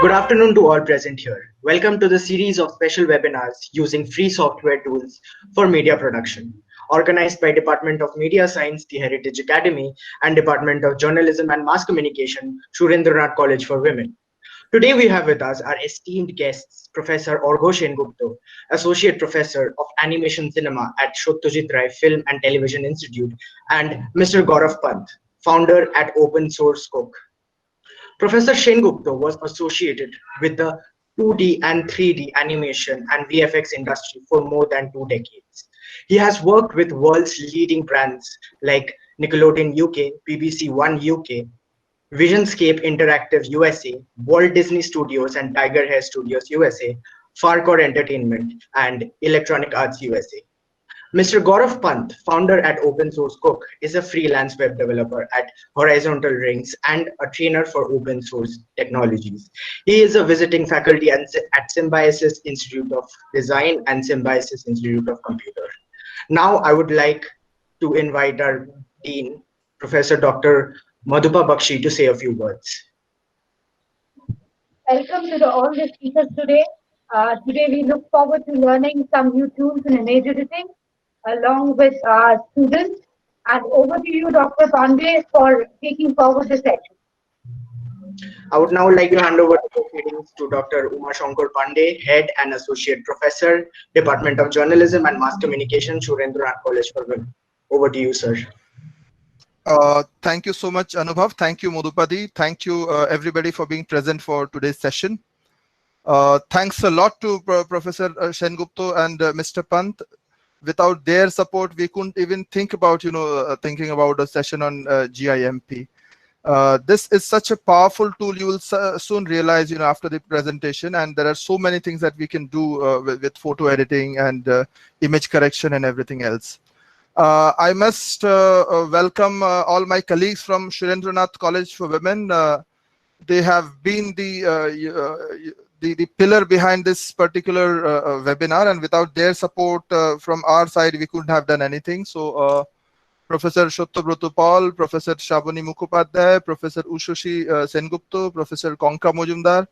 Good afternoon to all present here. Welcome to the series of special webinars using free software tools for media production, organized by Department of Media Science, the Heritage Academy, and Department of Journalism and Mass Communication, Surendranath College for Women. Today we have with us our esteemed guests, Professor Argha Sengupta, Associate Professor of Animation Cinema at Satyajit Ray Film and Television Institute, and Mr. Gaurav Pant, founder at OpenSourceCook. Professor Sengupta was associated with the 2D and 3D animation and VFX industry for more than 2 decades. He has worked with world's leading brands like Nickelodeon UK, BBC One UK, Visionscape Interactive USA, Walt Disney Studios and Tiger Hair Studios USA, Farcore Entertainment, and Electronic Arts USA. Mr. Gaurav Pant, founder at OpenSourceCook, is a freelance web developer at Horizontal Rings and a trainer for open source technologies. He is a visiting faculty at Symbiosis Institute of Design and Symbiosis Institute of Computer. Now I would like to invite our Dean, Professor Dr. Madhupa Bakshi, to say a few words. Welcome to all the speakers today. Today we look forward to learning some new tools in image editing along with our students. And over to you, Dr. Pandey, for taking forward the session. I would now like to hand over the proceedings to Dr. Uma Shankar Pandey, Head and Associate Professor, Department of Journalism and Mass Communication, Surendranath College for Women. Over to you, sir. Thank you so much, Anubhav. Thank you, Madhupadi. Thank you, everybody, for being present for today's session. Thanks a lot to Professor Sengupta and Mr. Pant. Without their support, we couldn't even think about, thinking about a session on GIMP. This is such a powerful tool. You will soon realize, after the presentation, and there are so many things that we can do with photo editing and image correction and everything else. I must welcome all my colleagues from Surendranath College for Women. They have been the pillar behind this particular webinar, and without their support from our side, we couldn't have done anything. So Professor Shottobroto Paul, Professor Shabani Mukhopadhyay, Professor Ushoshi Sengupta, Professor Konka Mojumdar,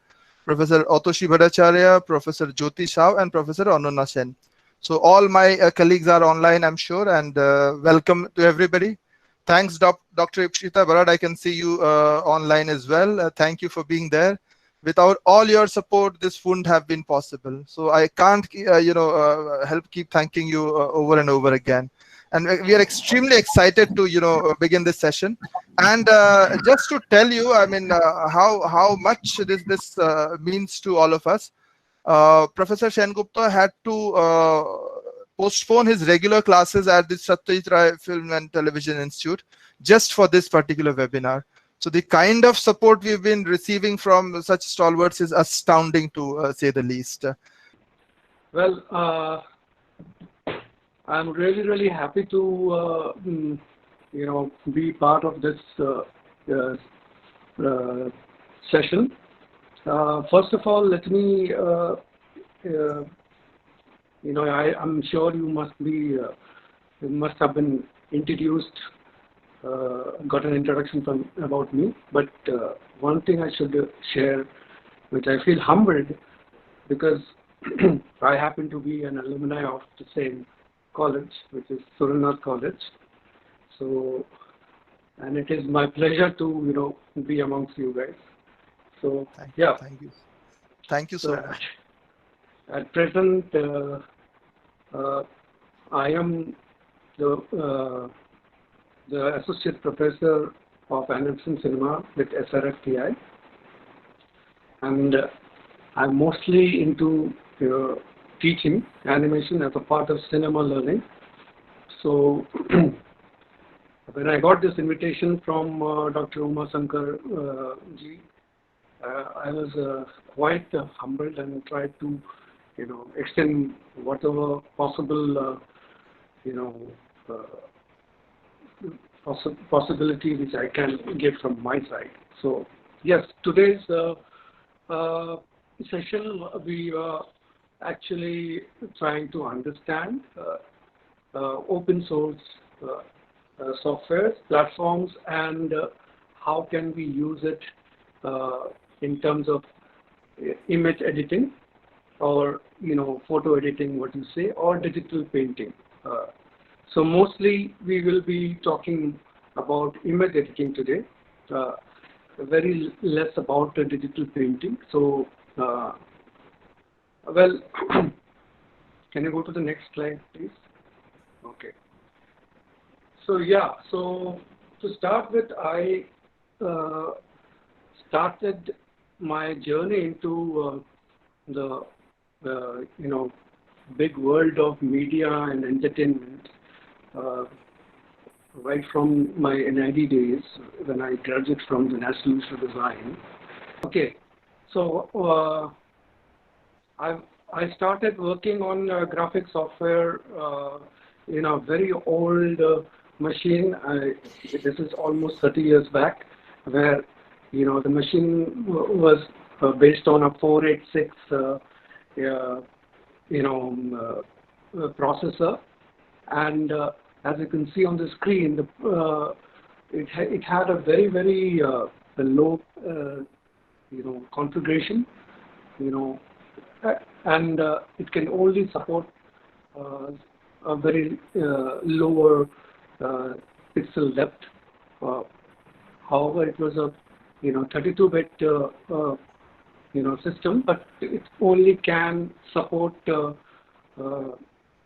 Professor Otoshi Bhattacharya, Professor Jyoti Shao, and Professor Ananya Sen. So all my colleagues are online, I'm sure, and welcome to everybody. Thanks, Dr. Ipshita Barad. I can see you online as well. Thank you for being there. Without all your support, this wouldn't have been possible. So I can't, help keep thanking you over and over again. And we are extremely excited to, begin this session. And just to tell you, I mean, how much this means to all of us. Professor Sengupta had to postpone his regular classes at the Satyajit Ray Film and Television Institute just for this particular webinar. So the kind of support we've been receiving from such stalwarts is astounding, to say the least. Well, I'm really happy to be part of this session. First of all, let me I'm sure you must have been introduced, got an introduction about me, but one thing I should share, which I feel humbled, because I happen to be an alumni of the same college, which is Surendranath College. So, and it is my pleasure to be amongst you guys. So thank you so much. At present, I am the Associate Professor of Animation Cinema with SRFTI, and I'm mostly into teaching animation as a part of cinema learning. So when I got this invitation from Dr. Uma Shankar ji, I was quite humbled and tried to extend whatever possible possibility which I can give from my side. So yes, today's session we are actually trying to understand open source software platforms and how can we use it in terms of image editing, or photo editing, what you say, or digital painting. So mostly we will be talking about image editing today, very less about digital painting. So well, can you go to the next slide, please? Okay. So yeah, so to start with, I started my journey into the big world of media and entertainment right from my NID days when I graduated from the National Institute of Design. Okay, so I started working on graphic software in a very old machine. This is almost 30 years back, where the machine was based on a 486 processor, and as you can see on the screen, it had a very low configuration, and it can only support a very lower pixel depth. However, it was a 32-bit system, but it only can support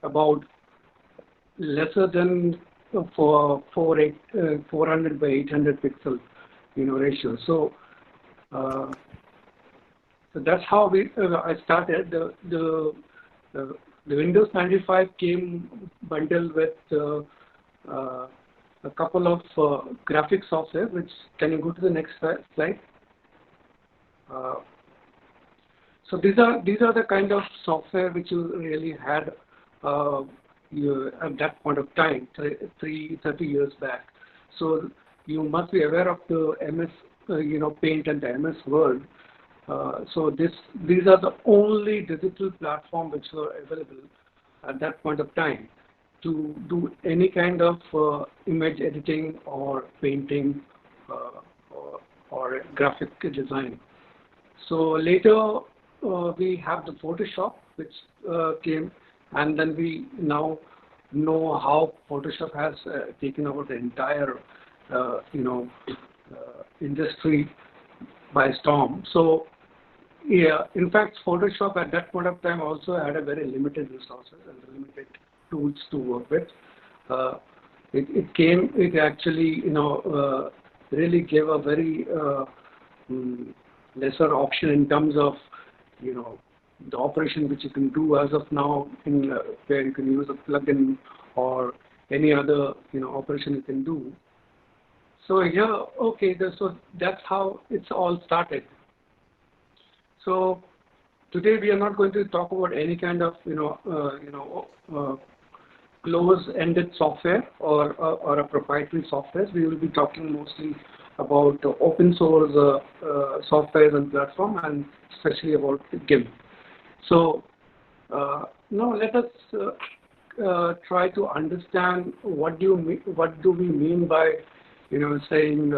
about lesser than 400 by 800 pixel ratio. So so that's how I started. The Windows 95 came bundled with a couple of graphic software. Which, can you go to the next slide? So these are the kind of software which you really had at that point of time, 30 years back. So you must be aware of the MS, Paint and the MS Word. So these are the only digital platform which were available at that point of time to do any kind of image editing or painting or graphic design. So later we have the Photoshop, which came, and then we now know how Photoshop has taken over the entire industry by storm. So yeah, in fact, Photoshop at that point of time also had a very limited resources and limited tools to work with. It actually really gave a very lesser option in terms of the operation which you can do as of now, where you can use a plugin or any other operation you can do. So yeah, okay, so that's how it's all started. So today we are not going to talk about any kind of close-ended software or a proprietary software. We will be talking mostly about open source softwares and platform, and especially about GIMP. So now let us try to understand what do we mean by saying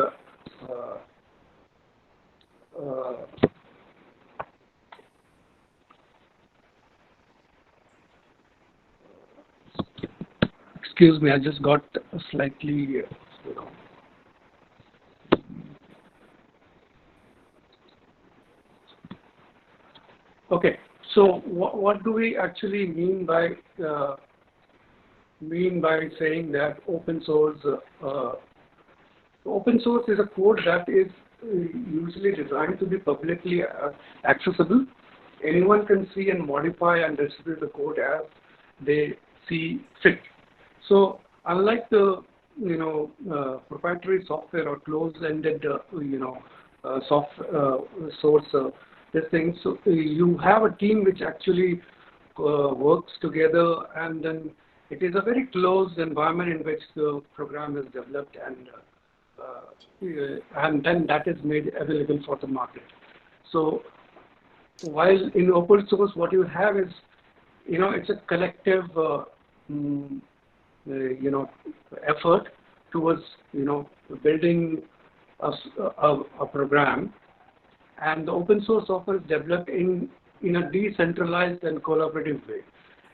excuse me, I just got slightly okay. So what do we actually mean by saying that open source? Open source is a code that is usually designed to be publicly accessible. Anyone can see and modify and distribute the code as they see fit. So unlike the proprietary software or closed-ended source this thing, so you have a team which actually works together, and then it is a very closed environment in which the program is developed, and then that is made available for the market. So while in open source, what you have is it's a collective effort towards building a program, and the open source software is developed in a decentralized and collaborative way,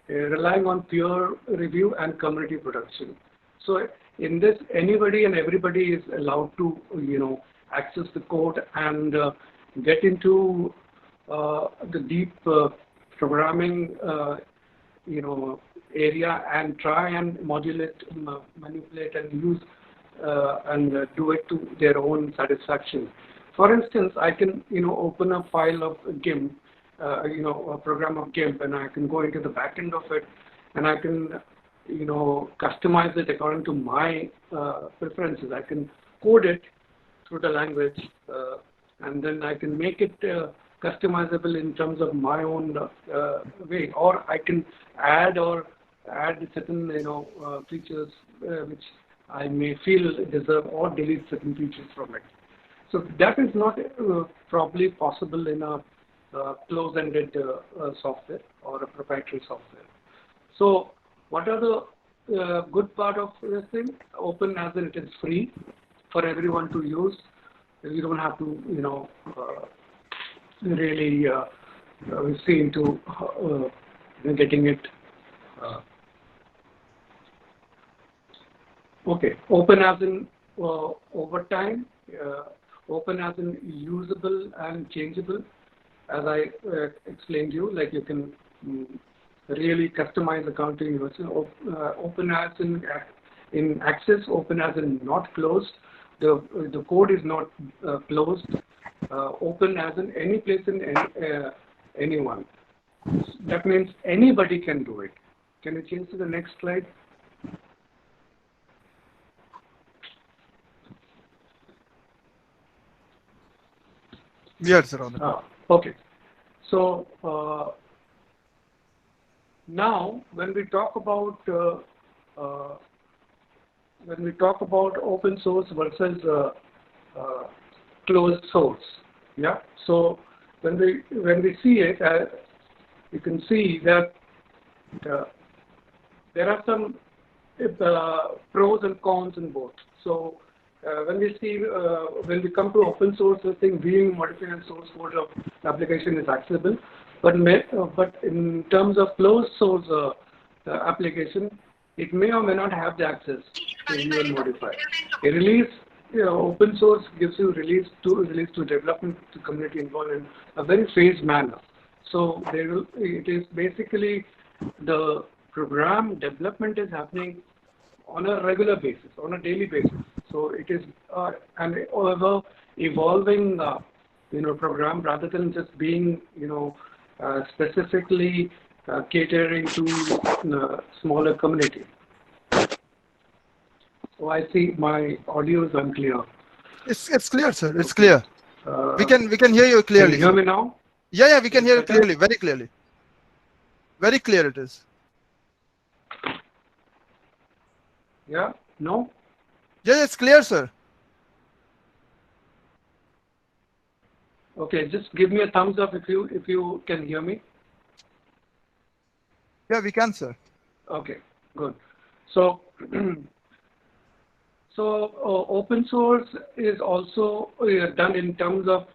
relying on peer review and community production. So in this, anybody and everybody is allowed to, access the code and get into the deep programming, area and try and modulate, manipulate, and use and do it to their own satisfaction. For instance, I can, open a file of GIMP, a program of GIMP, and I can go into the back end of it, and I can, customize it according to my preferences. I can code it through the language, and then I can make it customizable in terms of my own way, or I can add certain, features which I may feel deserve, or delete certain features from it. So that is not probably possible in a close-ended software or a proprietary software. So what are the good part of this thing? Open, as in it is free for everyone to use. You don't have to, really see into getting it. Okay, open as in over time, open as in usable and changeable. As I explained to you, like you can really customize account to use. Open as in access, open as in not closed. The code is not closed. Open as in any place in anyone. That means anybody can do it. Can you change to the next slide? Yes, sir. Okay. So now, when we talk about open source versus closed source, yeah. So when we see it, you can see that there are some pros and cons in both. So when we come to open source, I think viewing, modifying, and source code of application is accessible, but in terms of closed source application, it may or may not have the access to view and modify. A release, open source gives you release to development to community involved in a very phased manner. So it is basically the program development is happening on a regular basis, on a daily basis. So it is an evolving, program rather than just being, specifically catering to smaller community. So I see my audio is unclear. It's clear, sir. It's clear. We can hear you clearly. Can you hear me now? Yeah, we can hear you clearly, very clearly. Very clear it is. Yeah? No? Yeah, it's clear, sir. Okay, just give me a thumbs up if you can hear me. Yeah, we can, sir. Okay, good. So, open source is also done in terms of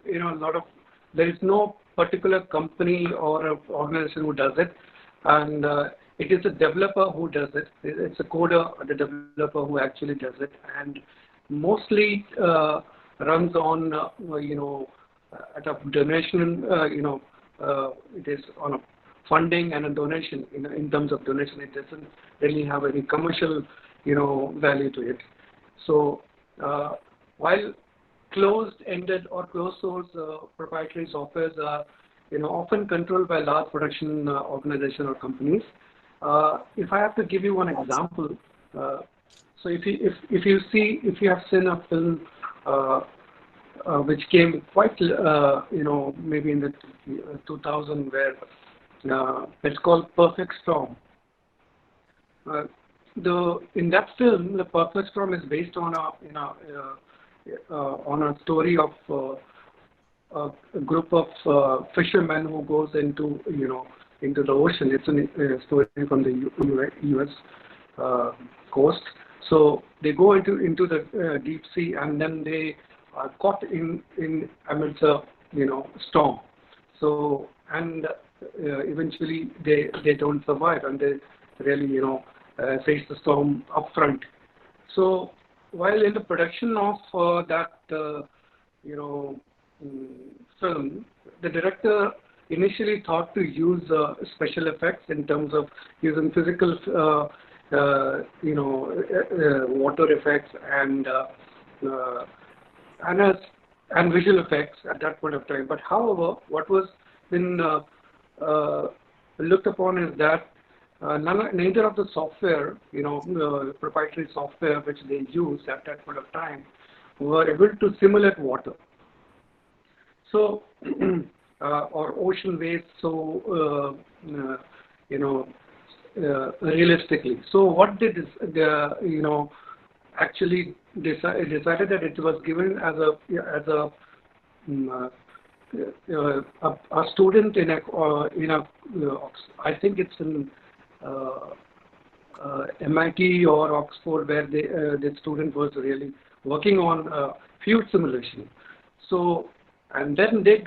there is no particular company or organization who does it, and it is a developer who does it. It's a coder, the developer who actually does it, and mostly runs on at a donation. It is on a funding and a donation. In terms of donation, it doesn't really have any commercial value to it. So while closed-ended or closed-source proprietary softwares are often controlled by large production organizations or companies, if I have to give you one example, so if you have seen a film which came quite maybe in the 2000, where it's called Perfect Storm. In that film, the Perfect Storm is based on a story of a group of fishermen who goes into the ocean. It's a story from the U.S. coast. So they go into the deep sea, and then they are caught in amidst a storm. So, and eventually they don't survive, and they really face the storm upfront. So while in the production of that film, the director initially thought to use special effects in terms of using physical water effects and visual effects at that point of time. But however, what was been looked upon is that neither of the software, proprietary software which they used at that point of time, were able to simulate water. So, or ocean waves, so realistically. So what they actually decided that it was given as a student in I think it's in MIT or Oxford, where the student was really working on fluid simulation. So, and then they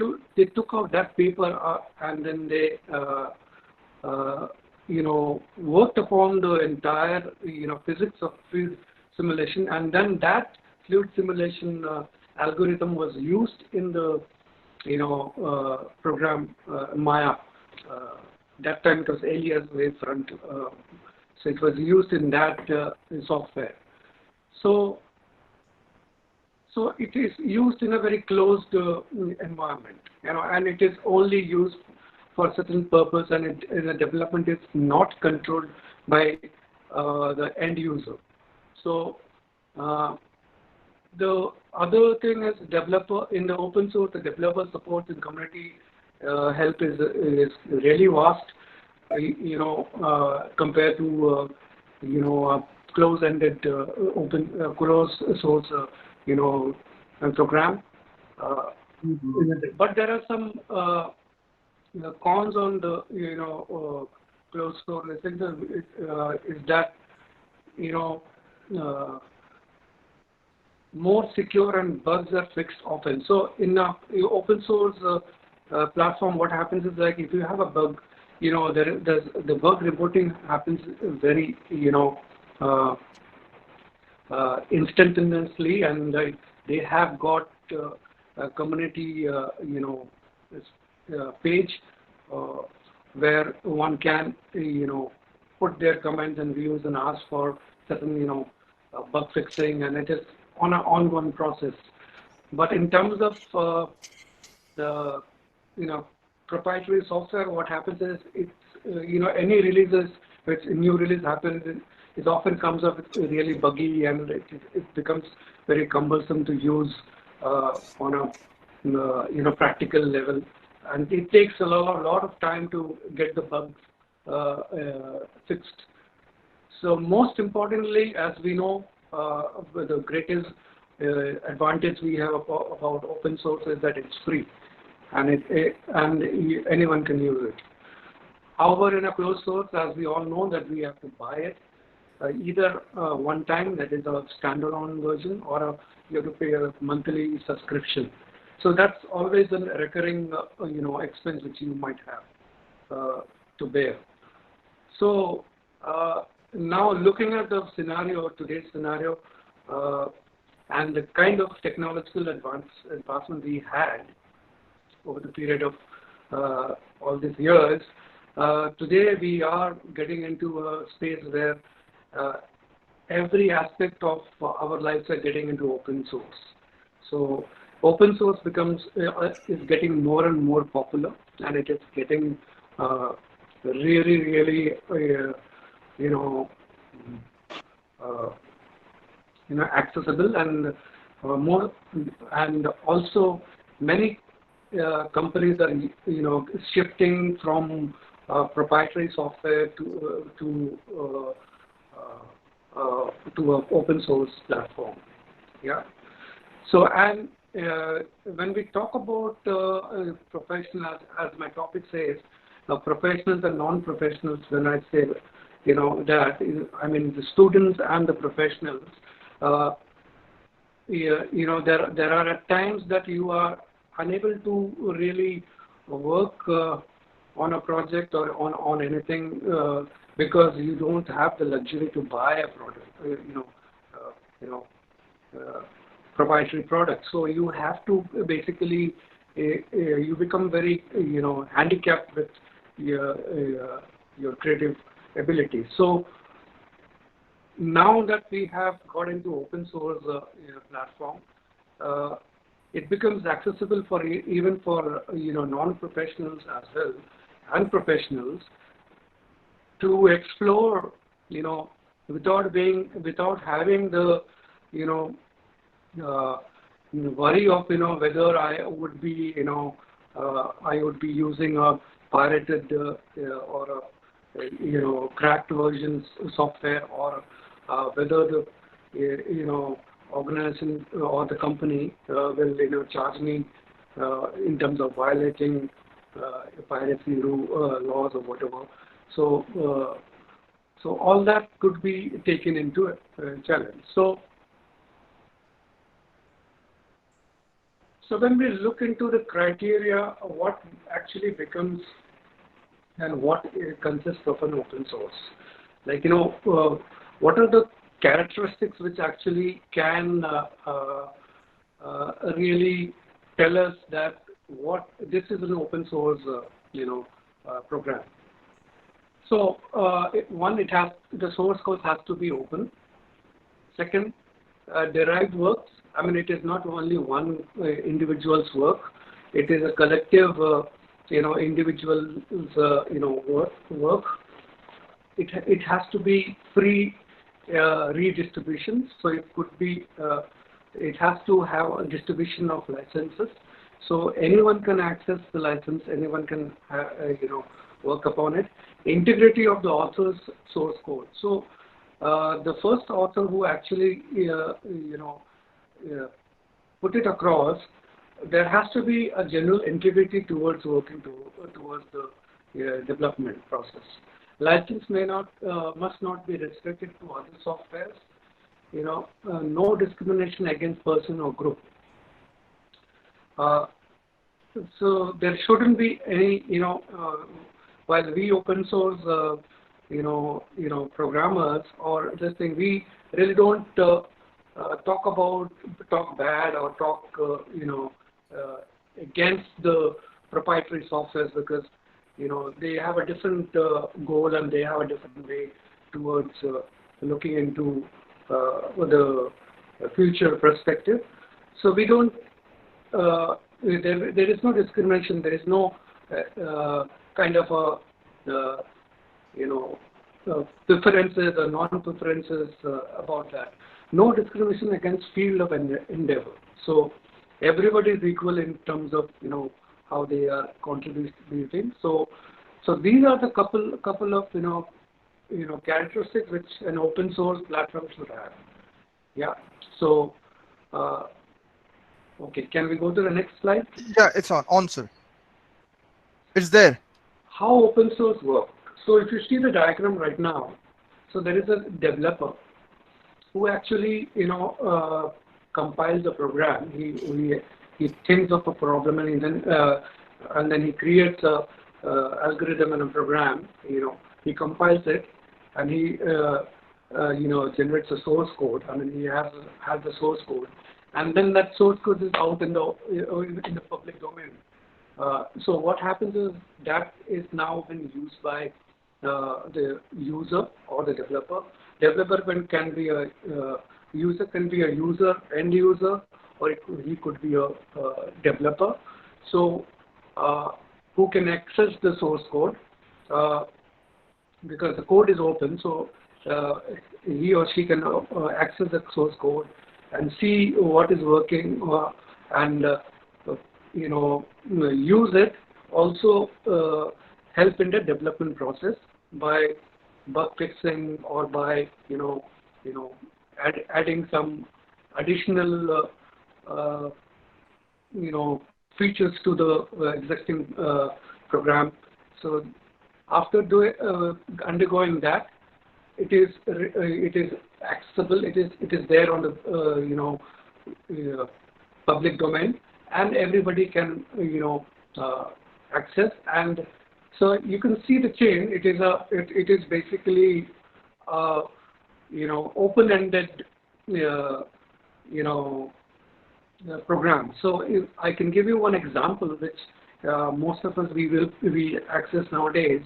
took out that paper and then they worked upon the entire physics of fluid simulation, and then that fluid simulation algorithm was used in the program Maya. That time it was Alias Wavefront, so it was used in that software. So it is used in a very closed environment, and it is only used for certain purpose, and the development is not controlled by the end user. So the other thing is developer in the open source, the developer support and community help is really vast, compared to close-ended closed source program. But there are some cons on the closed source. I think is that more secure and bugs are fixed often. So in a open source platform, what happens is, like, if you have a bug, the bug reporting happens very instantaneously, and they have got a community page where one can put their comments and views and ask for certain bug fixing, and it is on an ongoing process. But in terms of the proprietary software, what happens is it's any releases, which new release happens, it often comes up really buggy, and it becomes very cumbersome to use on a practical level, and it takes a lot of time to get the bugs fixed. So most importantly, as we know, the greatest advantage we have about open source is that it's free, and anyone can use it. However, in a closed source, as we all know, that we have to buy it, either one time, that is a standalone version, or you have to pay a monthly subscription. So that's always a recurring expense which you might have to bear. So now looking at the scenario, today's scenario, and the kind of technological advancement we had over the period of all these years, today we are getting into a space where every aspect of our lives are getting into open source. So open source is getting more and more popular, and it is getting really accessible, and more, and also many companies are shifting from proprietary software to an open source platform. Yeah. So, and when we talk about professionals, as my topic says, professionals and non-professionals, when I say that, I mean the students and the professionals. There are at times that you are unable to really work on a project or on anything because you don't have the luxury to buy a product, proprietary product. So you have to basically you become very handicapped with your creative ability. So now that we have got into open source platform, it becomes accessible for even for non-professionals as well and professionals to explore, without having the worry of whether I would be using a pirated or a cracked versions software, or whether the organization or the company will charge me in terms of violating piracy laws or whatever. So so all that could be taken into a challenge. So when we look into the criteria, what actually becomes and what consists of an open source, like what are the characteristics which actually can really tell us that this is an open source program. So one, the source code has to be open. Second, derived works. I mean, it is not only one individual's work. It is a collective, individual's, work. It has to be free redistribution. So it could be, it has to have a distribution of licenses. So anyone can access the license. Anyone can, work upon it. Integrity of the author's source code. So the first author who actually, put it across, there has to be a general integrity towards working towards the development process. License must not be restricted to other softwares. No discrimination against person or group. So there shouldn't be any, while we open source, programmers or this thing, we really don't talk bad or talk, against the proprietary softwares, because they have a different goal and they have a different way towards looking into the future perspective. So we don't. There is no discrimination. There is no kind of preferences or non-preferences about that. No discrimination against field of endeavor. So everybody is equal in terms of how they are contributing. So these are the couple of characteristics which an open source platform should have. Yeah. So okay, can we go to the next slide? Yeah, it's on, sir. It's there. How open source works. So if you see the diagram right now, so there is a developer who actually compiles the program. He thinks of a problem and then he creates a algorithm and a program. He compiles it and he generates a source code. I mean, he has the source code, and then that source code is out in the public domain. So what happens is that is now being used by the user or the developer. Developer can be a user, end user, or he could be a developer. So who can access the source code because the code is open. So he or she can access the source code and see what is working and use it. Also help in the development process by bug fixing or by adding some additional features to the existing program. So after undergoing that, it is accessible. It is there on the public domain, and everybody can access. And so you can see the chain. It is basically open-ended program. So if I can give you one example, which most of us we access nowadays.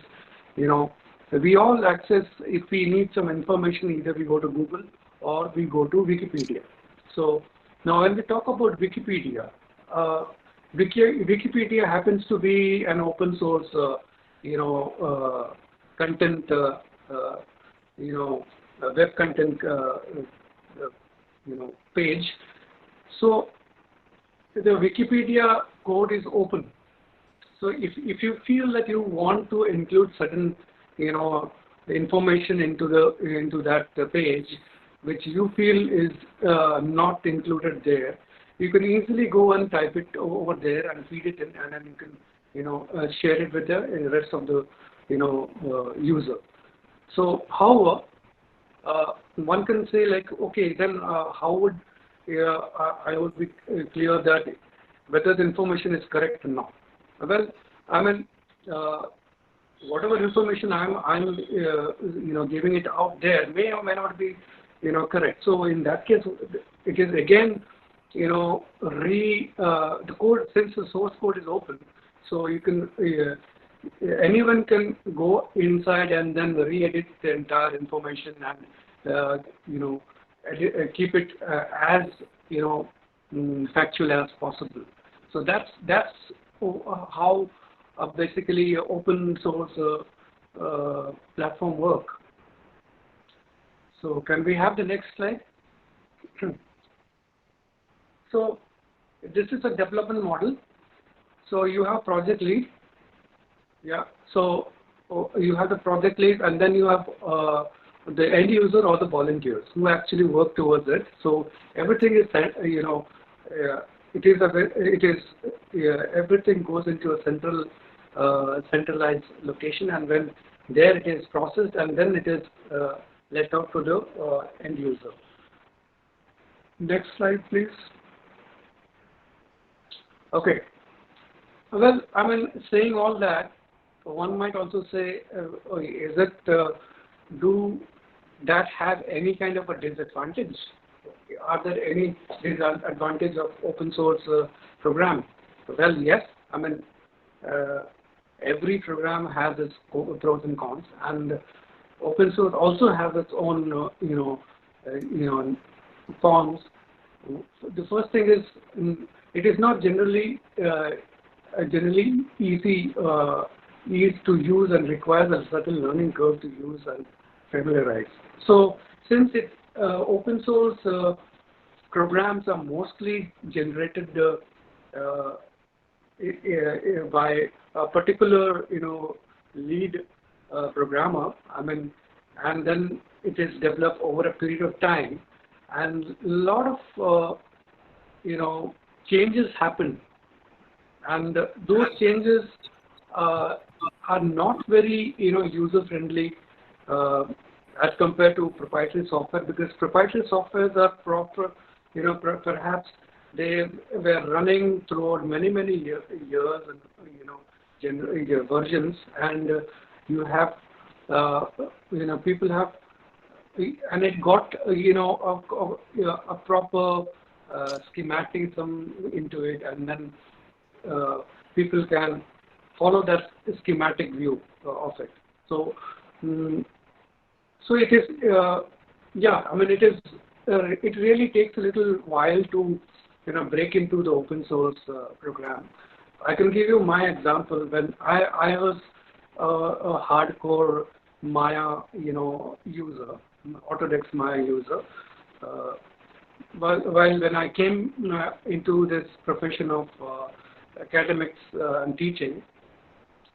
We all access, if we need some information, either we go to Google or we go to Wikipedia. So now when we talk about Wikipedia, Wikipedia happens to be an open source, content, web content, page. So the Wikipedia code is open. So if you feel that you want to include certain information into that page, which you feel is not included there, you can easily go and type it over there and feed it in, and then you can share it with the rest of the user. So however, one can say like, okay, then how would I would be clear that whether the information is correct or not? Well, I mean, whatever information I'm giving it out there may or may not be correct. So in that case, it is again the code, since the source code is open, so you can anyone can go inside and then re-edit the entire information and keep it as factual as possible. So that's how basically open source platform work. So can we have the next slide? So this is a development model. So you have project lead. Yeah. So you have the project lead, and then you have the end user or the volunteers who actually work towards it. So everything is everything goes into a centralized location, and when there it is processed, and then it is let out to the end user. Next slide, please. Okay. Well, I mean, saying all that, one might also say, is it, do that have any kind of a disadvantage? Are there any disadvantage of open source program? Well, yes. I mean, every program has its pros and cons, and open source also has its own, cons. The first thing is, it is not generally easy to use and requires a certain learning curve to use and familiarize. So since open source programs are mostly generated by a particular lead programmer, I mean, and then it is developed over a period of time, and a lot of changes happen, and those changes are not very user friendly as compared to proprietary software, because proprietary softwares are proper, perhaps they were running throughout many years and versions, and you have people have, and it got a proper schematism into it, and then people can follow that schematic view of it. So so it is I mean, it really takes a little while to break into the open source program. I can give you my example. When I was a hardcore Maya user, Autodesk Maya user, while when I came into this profession of academics and teaching,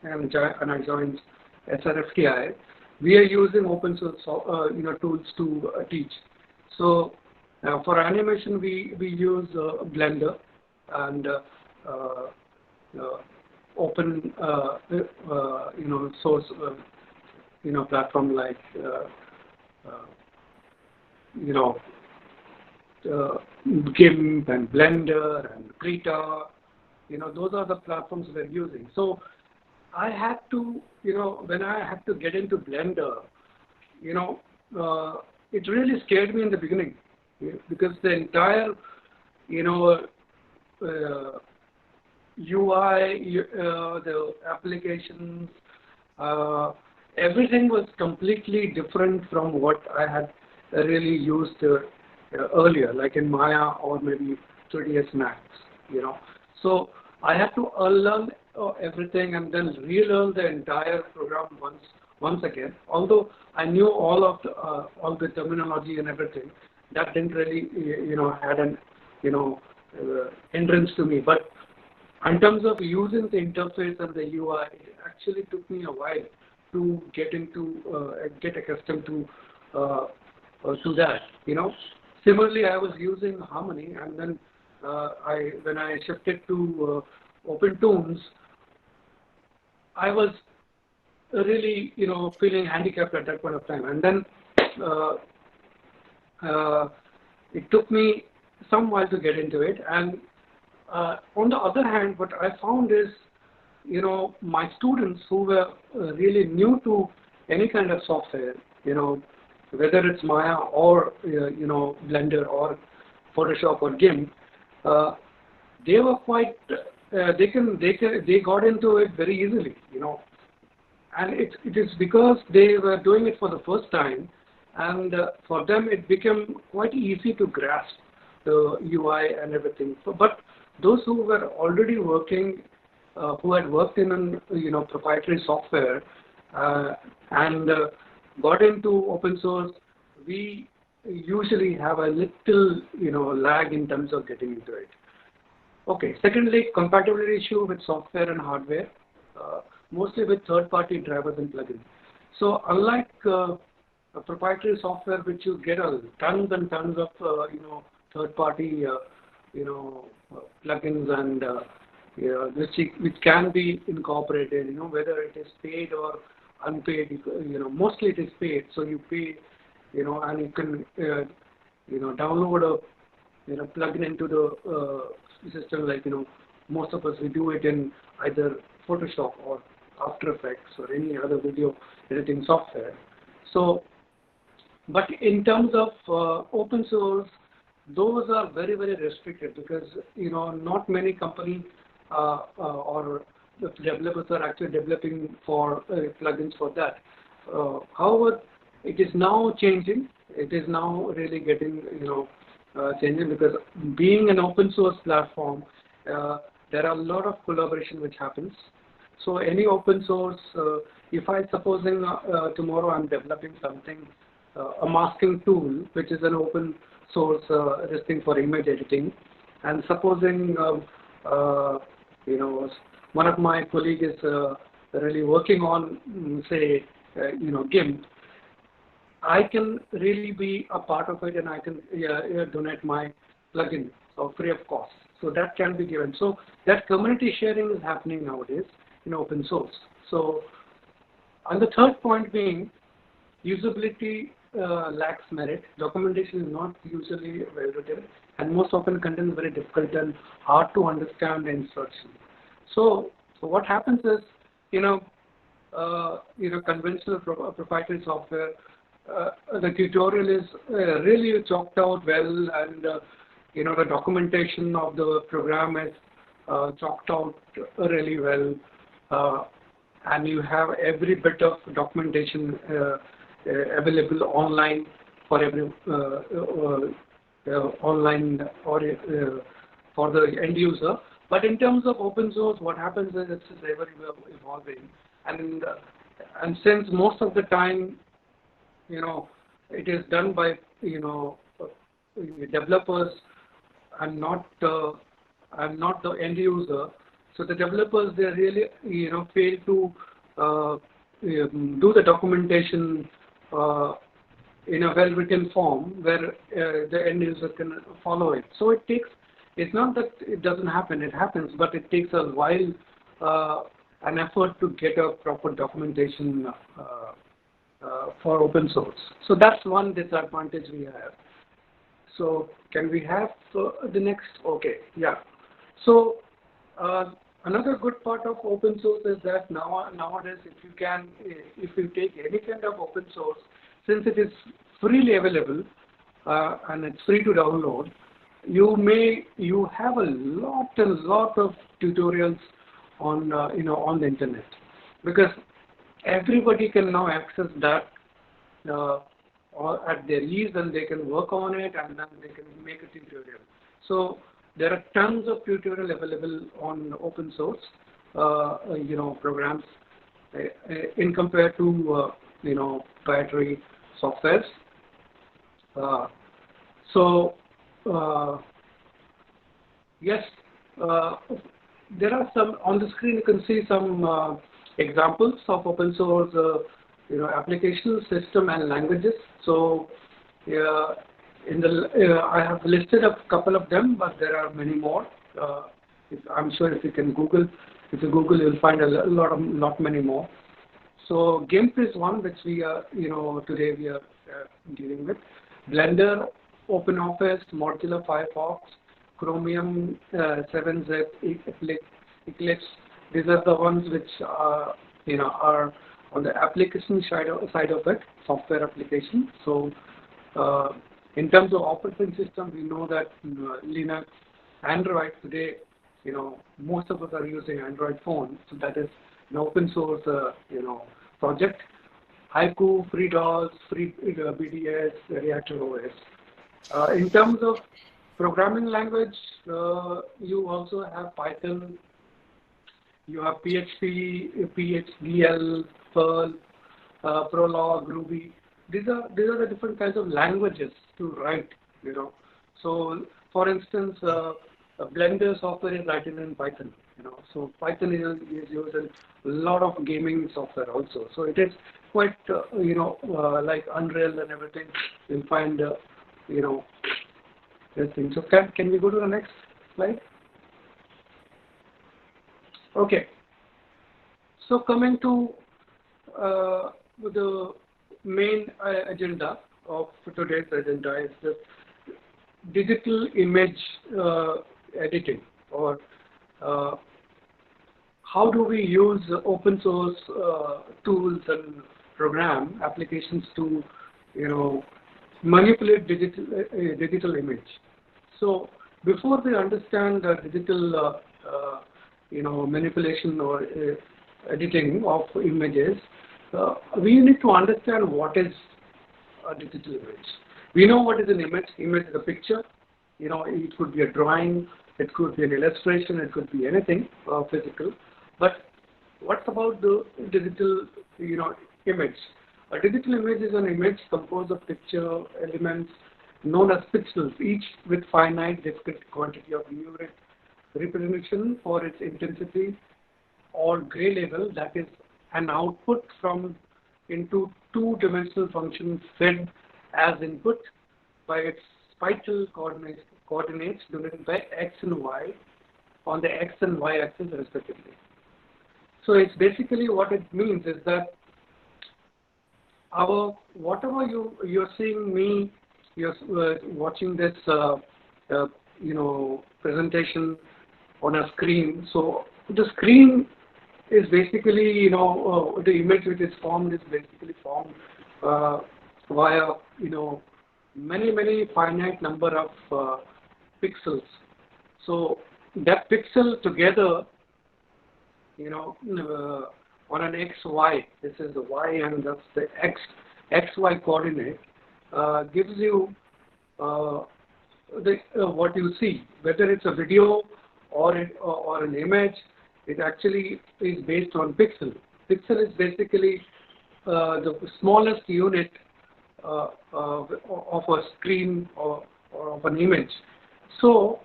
and I joined SRFTI, we are using open source tools to teach. So for animation, we use Blender and open source platform like GIMP and Blender and Krita those are the platforms we're using. So I had to, when I had to get into Blender, it really scared me in the beginning, because the entire, UI, the applications, everything was completely different from what I had really used earlier, like in Maya or maybe 3ds Max, So I had to unlearn everything and then relearn the entire program once again. Although I knew all the terminology and everything, that didn't really, had an, hindrance to me. But in terms of using the interface and the UI, it actually took me a while to get accustomed to that. Similarly, I was using Harmony, and then when I shifted to OpenToons, I was really, feeling handicapped at that point of time. And then it took me some while to get into it. And on the other hand, what I found is, my students who were really new to any kind of software, whether it's Maya or, Blender or Photoshop or GIMP, they were quite, they got into it very easily, and it is because they were doing it for the first time, and for them it became quite easy to grasp the UI and everything. But those who were already working, who had worked in proprietary software and got into open source, we usually have a little lag in terms of getting into it. Okay. Secondly, compatibility issue with software and hardware, mostly with third-party drivers and plugins. So unlike a proprietary software, which you get tons and tons of third-party plugins and which can be incorporated, whether it is paid or unpaid. Mostly it is paid, so you pay, and you can download a plugin into the system. Like most of us, we do it in either Photoshop or After Effects or any other video editing software. So, but in terms of open source, those are very, very restricted, because not many companies or the developers are actually developing for plugins for that. However, it is now changing. It is now really getting changing, because being an open source platform, there are a lot of collaboration which happens. So any open source, if supposing tomorrow I'm developing something, a masking tool, which is an open source this thing for image editing, and supposing one of my colleagues is really working on say GIMP, I can really be a part of it, and I can donate my plugin free of cost. So that can be given. So that community sharing is happening nowadays in open source. So, and the third point being, usability lacks merit. Documentation is not usually well written, and most often content is very difficult and hard to understand the instruction. So what happens is, conventional proprietary software, the tutorial is really chalked out well, and the documentation of the program is chalked out really well, and you have every bit of documentation available online for every online or for the end user. But in terms of open source, what happens is it's ever evolving, and since most of the time, it is done by developers and not the end user. So the developers, they really fail to do the documentation in a well-written form where the end user can follow it. So it takes. It's not that it doesn't happen; it happens, but it takes a while, an effort to get a proper documentation for open source. So that's one disadvantage we have. So can we have the next? Okay, yeah. So Another good part of open source is that nowadays, if you take any kind of open source, since it is freely available and it's free to download, you have a lot of tutorials on on the internet, because everybody can now access that or at their ease, and they can work on it, and then they can make a tutorial. So there are tons of tutorial available on open source programs in compared to proprietary softwares. Yes, there are some on the screen. You can see some examples of open source application system and languages. So I have listed a couple of them, but there are many more. I'm sure if you Google, you'll find a lot many more. So GIMP is one which we are today we are dealing with. Blender, OpenOffice, Mozilla Firefox, Chromium, 7-Zip, Eclipse. These are the ones which are on the application side of it, software application. So in terms of operating system, we know that Linux, Android today, most of us are using Android phones. So that is an open source project. Haiku, FreeDOS, BDS, Reactor OS. In terms of programming language, you also have Python, you have PHP, PHDL, Perl, Prolog, Ruby. These are the different kinds of languages to write. So for instance, Blender software is written in Python. So Python is used in a lot of gaming software also. So it is quite like Unreal and everything. You'll find this thing. So can we go to the next slide? Okay. So coming to the main agenda of today's agenda is the digital image editing, or how do we use open source tools and program applications to manipulate digital image. So before we understand the digital manipulation or editing of images, we need to understand what is a digital image. We know what is an image. Image is a picture. It could be a drawing, it could be an illustration, it could be anything physical. But what about the digital image? A digital image is an image composed of picture elements known as pixels, each with finite discrete quantity of numeric representation for its intensity or gray level, that is an output into two-dimensional function fed as input by its spatial coordinates denoted by x and y on the x and y axis respectively. So it's basically what it means is that whatever you're seeing me, you're watching this presentation on a screen. So the screen is basically the image which is formed is basically formed via many finite number of pixels. So that pixel together on an XY, this is the Y and that's the XY coordinate, gives you what you see, whether it's a video or an image. It actually is based on pixel. Pixel is basically the smallest unit of a screen or of an image. So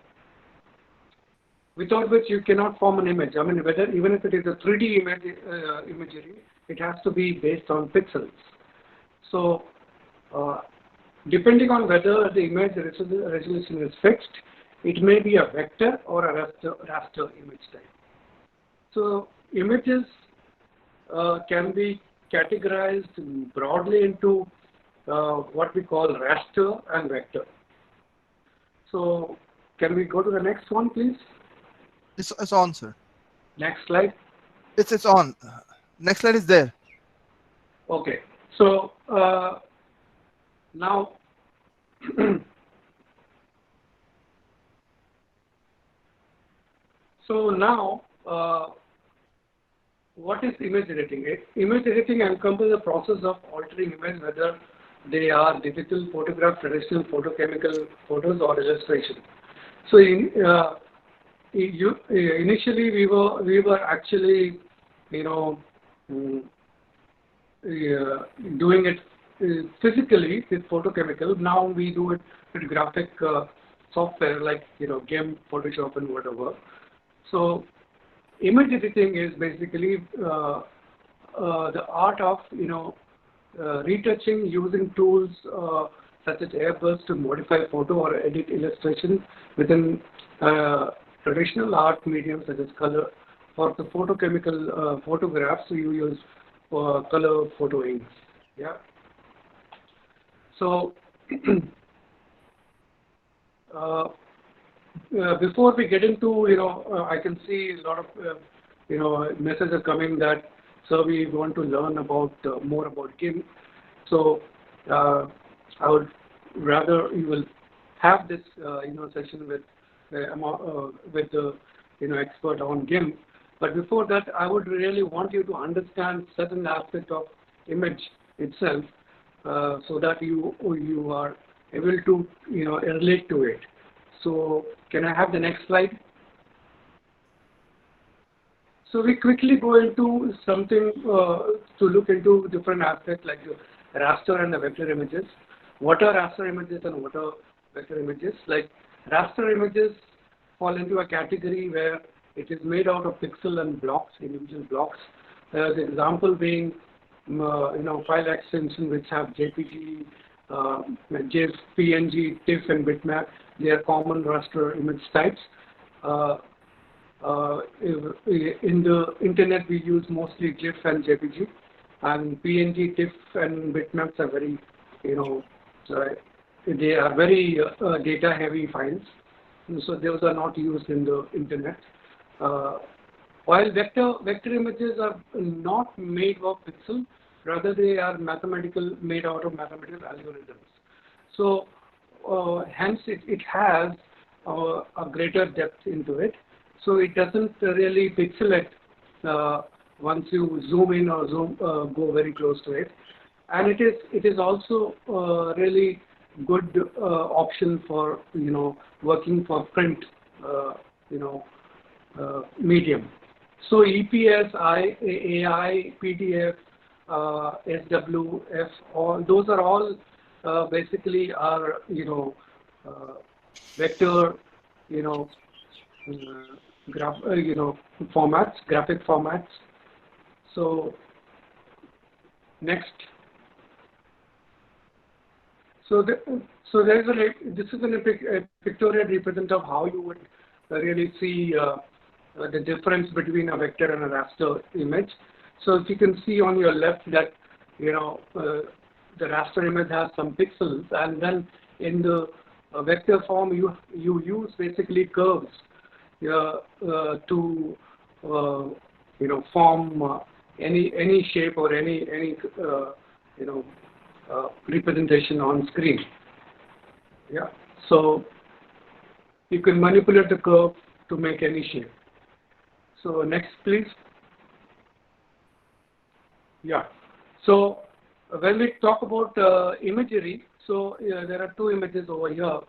without which you cannot form an image. I mean, even if it is a 3D imagery, it has to be based on pixels. So depending on whether the image resolution is fixed, it may be a vector or a raster image type. So images can be categorized broadly into what we call raster and vector. So can we go to the next one, please? It's on, sir. Next slide. It's on. Next slide is there. Okay. So now what is image editing? Image editing encompasses the process of altering image, whether they are digital photograph, traditional photochemical photos, or illustration. So initially we were actually, doing it physically with photochemical. Now we do it with graphic software like GIMP, Photoshop, and whatever. So image editing is basically the art of retouching using tools such as Airbrush to modify photo or edit illustration within traditional art mediums such as color. For the photochemical photographs, you use color photo inks. Yeah. So before we get into, I can see a lot of, messages are coming that, so we want to learn about more about GIMP. So I would rather you will have this, session with the, expert on GIMP. But before that, I would really want you to understand certain aspect of image itself, so that you are able to, relate to it. So can I have the next slide? So we quickly go into something to look into different aspects like the raster and the vector images. What are raster images and what are vector images? Like raster images fall into a category where it is made out of pixel and blocks, individual blocks. The example being, file extension which have JPG, GIF, PNG, TIFF, and bitmap. They are common raster image types. In the internet, we use mostly GIF and JPG, and PNG, TIFF, and bitmaps are very, they are very data-heavy files. So those are not used in the internet. While vector images are not made of pixel, rather they are made out of mathematical algorithms. So hence it has a greater depth into it. So it doesn't really pixelate once you zoom in or go very close to it. And it is also really good option for working for print medium. So EPS, AI, PDF, SWF, all those are all basically are vector formats, graphic formats. So next. So this is a pictorial represent of how you would really see the difference between a vector and a raster image. So if you can see on your left that the raster image has some pixels, and then in the vector form you use basically curves to form any shape or any representation on screen. Yeah. So you can manipulate the curve to make any shape. So next, please. Yeah. So when we talk about imagery, so there are two images over here.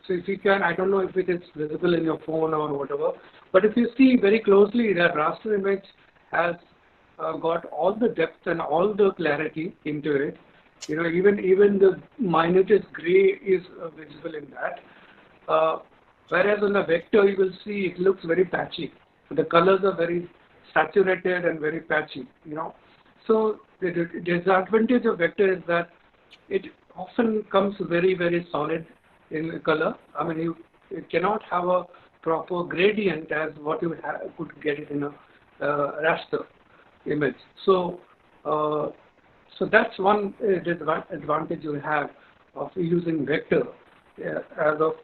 So if you can, I don't know if it is visible in your phone or whatever, but if you see very closely, that raster image has got all the depth and all the clarity into it. Even the minutest gray is visible in that. Whereas on the vector, you will see it looks very patchy. The colors are very saturated and very patchy. So the disadvantage of vector is that it often comes very, very solid in color. I mean, you cannot have a proper gradient as what you could get it in a raster image. So that's one advantage you have of using vector as of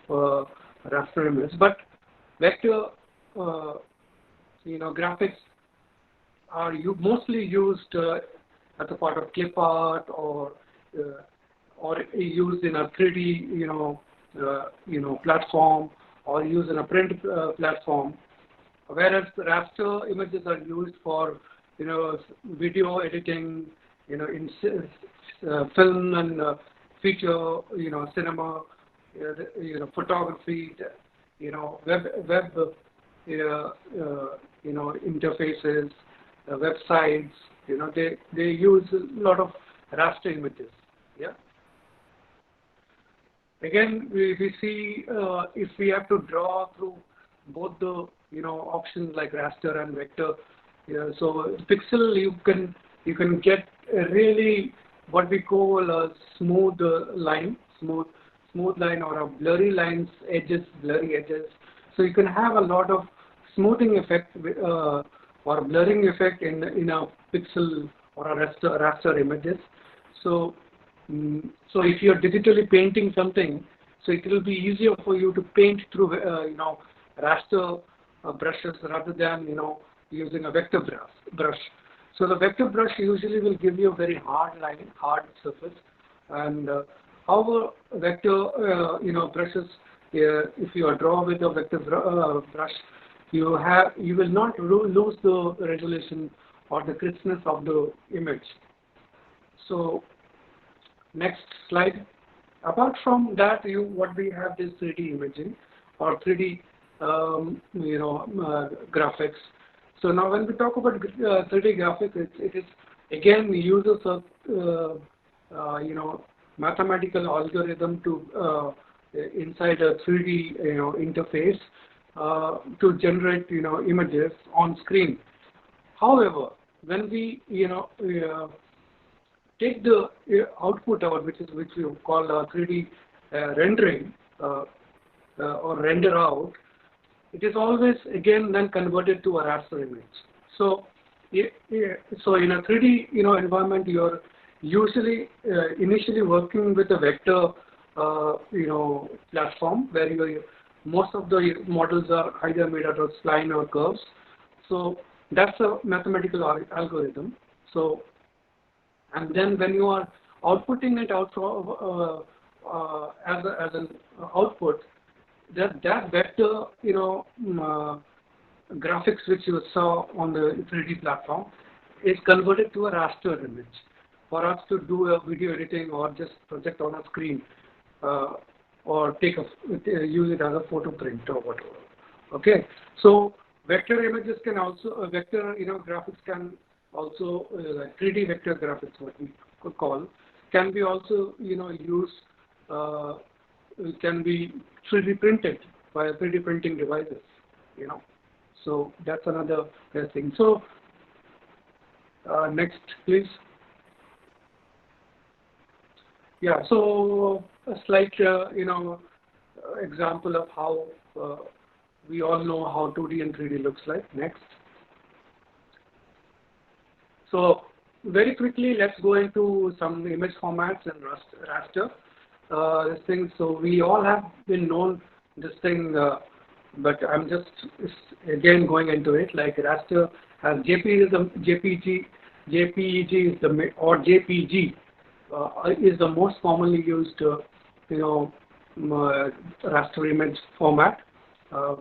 raster image. But vector graphics are mostly used as a part of clip art or used in a 3D platform or used in a print platform, whereas raster images are used for video editing, in film and feature, cinema, photography, web interfaces, websites. They use a lot of raster images. Yeah. Again, we see if we have to draw through both the options like raster and vector. Yeah, so pixel you can get a really what we call a smooth line or a blurry lines, blurry edges. So you can have a lot of smoothing effect or blurring effect in a pixel or a raster images. So if you're digitally painting something, so it will be easier for you to paint through raster brushes rather than using a vector brush. So the vector brush usually will give you a very hard line, hard surface, and our vector brushes, if you draw with a vector brush, you will not lose the resolution or the crispness of the image. So next slide. Apart from that, what we have is 3D imaging or 3D graphics. So now when we talk about 3D graphics, it is again uses of mathematical algorithm to inside a 3D interface to generate images on screen. However, when we take the output out, which we call 3D rendering or render out, it is always again then converted to a raster image. So so in a 3D environment, you're usually initially working with a vector platform where most of the models are either made out of spline or curves. So that's a mathematical algorithm. So and then when you are outputting it out as an output, that vector graphics which you saw on the 3D platform is converted to a raster image for us to do a video editing or just project on a screen or use it as a photo print or whatever. Okay, so vector images can also vector graphics can also 3D vector graphics, what we could call, can be also used can be 3D printed by 3D printing devices. So that's another thing. So next, please. Yeah. So a slight example of how we all know how 2D and 3D looks like. Next. So very quickly, let's go into some image formats and raster. This thing. So we all have been known this thing, but I'm just again going into it. Like raster has JPG is the or JPG is the most commonly used raster image format.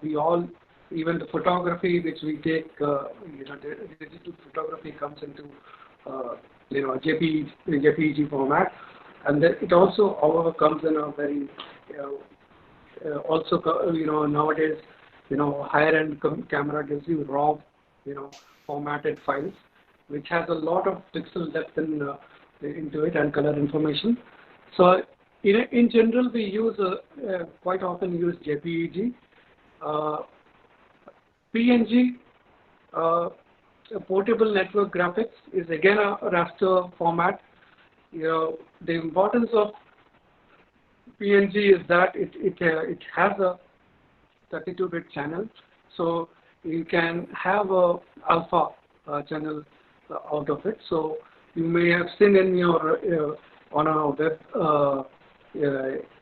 We all, even the photography which we take, the digital photography comes into JPG format, and then it also, however, comes in a very also nowadays higher end camera gives you raw formatted files, which has a lot of pixel depth into it and color information. So in general, we use quite often use JPEG. PNG, portable network graphics, is again a raster format. The importance of PNG is that it has a 32-bit channel, so you can have a alpha channel out of it. So you may have seen in your on a web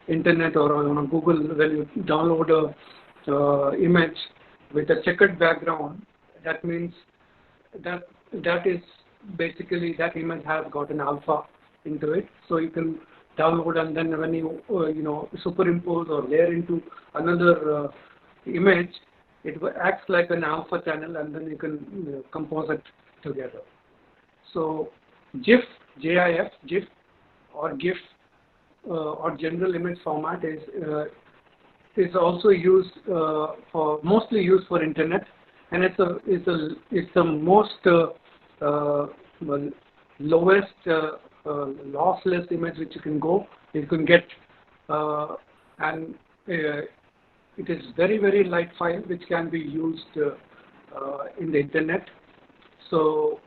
internet or on a Google, when you download a image with a checkered background, that means that is basically that image has got an alpha into it, so you can download, and then when you superimpose or layer into another image, it acts like an alpha channel, and then you can compose it together. So GIF, GIF or GIF or general image format is also used mostly used for internet, and it's the most lowest lossless image which you can get, and it is very light file which can be used in the internet. So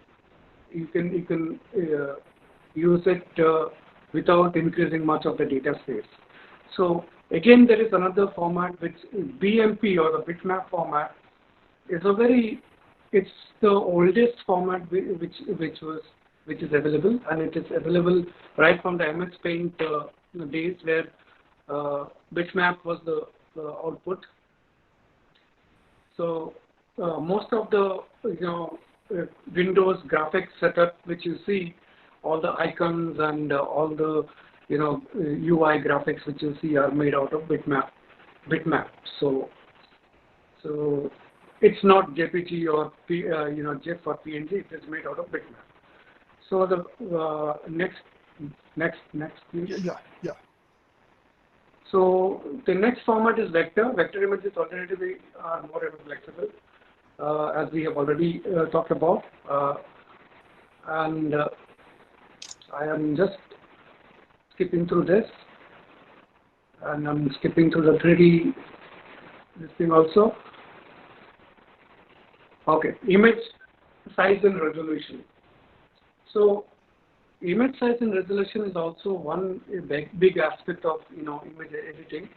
you can use it without increasing much of the data space. So again, there is another format which BMP, or the bitmap format, is it's the oldest format which is available, and it is available right from the MS Paint days, where bitmap was the output. So most of the Windows graphics setup which you see, all the icons and all the UI graphics which you see are made out of bitmap. So it's not JPG or GIF or PNG. It is made out of bitmap. So the next please. Yeah. So the next format is vector. Vector images alternatively are more flexible, as we have already talked about, and I am just skipping through this, and I'm skipping through the 3D this thing also. Okay, image size and resolution. So image size and resolution is also one big aspect of image editing.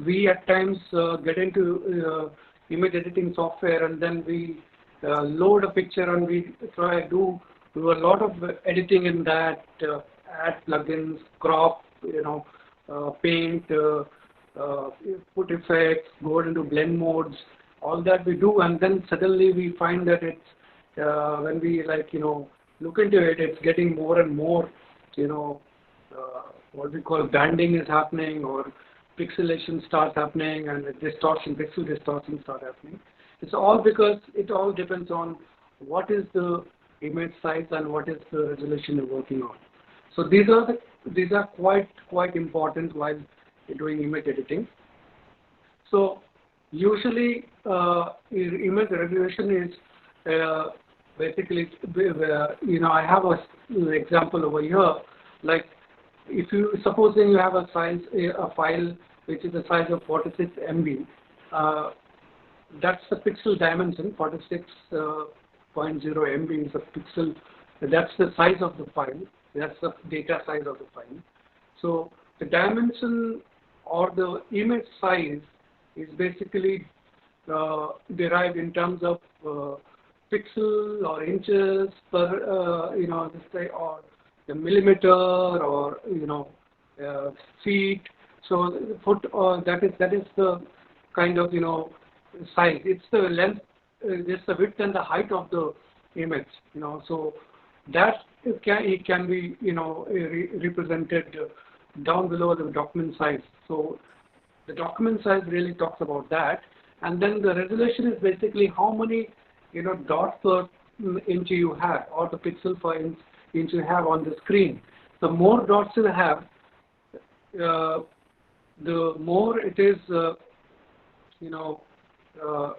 We at times get into image editing software, and then we load a picture, and we try to do a lot of editing in that, add plugins, crop, paint, put effects, go into blend modes, all that we do, and then suddenly we find that it's when we look into it, it's getting more and more, what we call banding is happening, or pixelation starts happening, and pixel distortion starts happening. It's all because it all depends on what is the image size and what is the resolution you're working on. So these are quite important while doing image editing. So usually image resolution is basically, I have an example over here. Like, if supposing you have a file which is the size of 46 MB, that's the pixel dimension. 46.0 MB is a pixel. That's the size of the file. That's the data size of the file. So the dimension or the image size is basically derived in terms of pixel or inches per, or the millimeter, or feet. So foot, that is the kind of size. It's the length, it's the width and the height of the image. So that it can be represented down below the document size. So the document size really talks about that, and then the resolution is basically how many dots per inch you have, or the pixel per inch you have on the screen. The more dots you have, the more it is,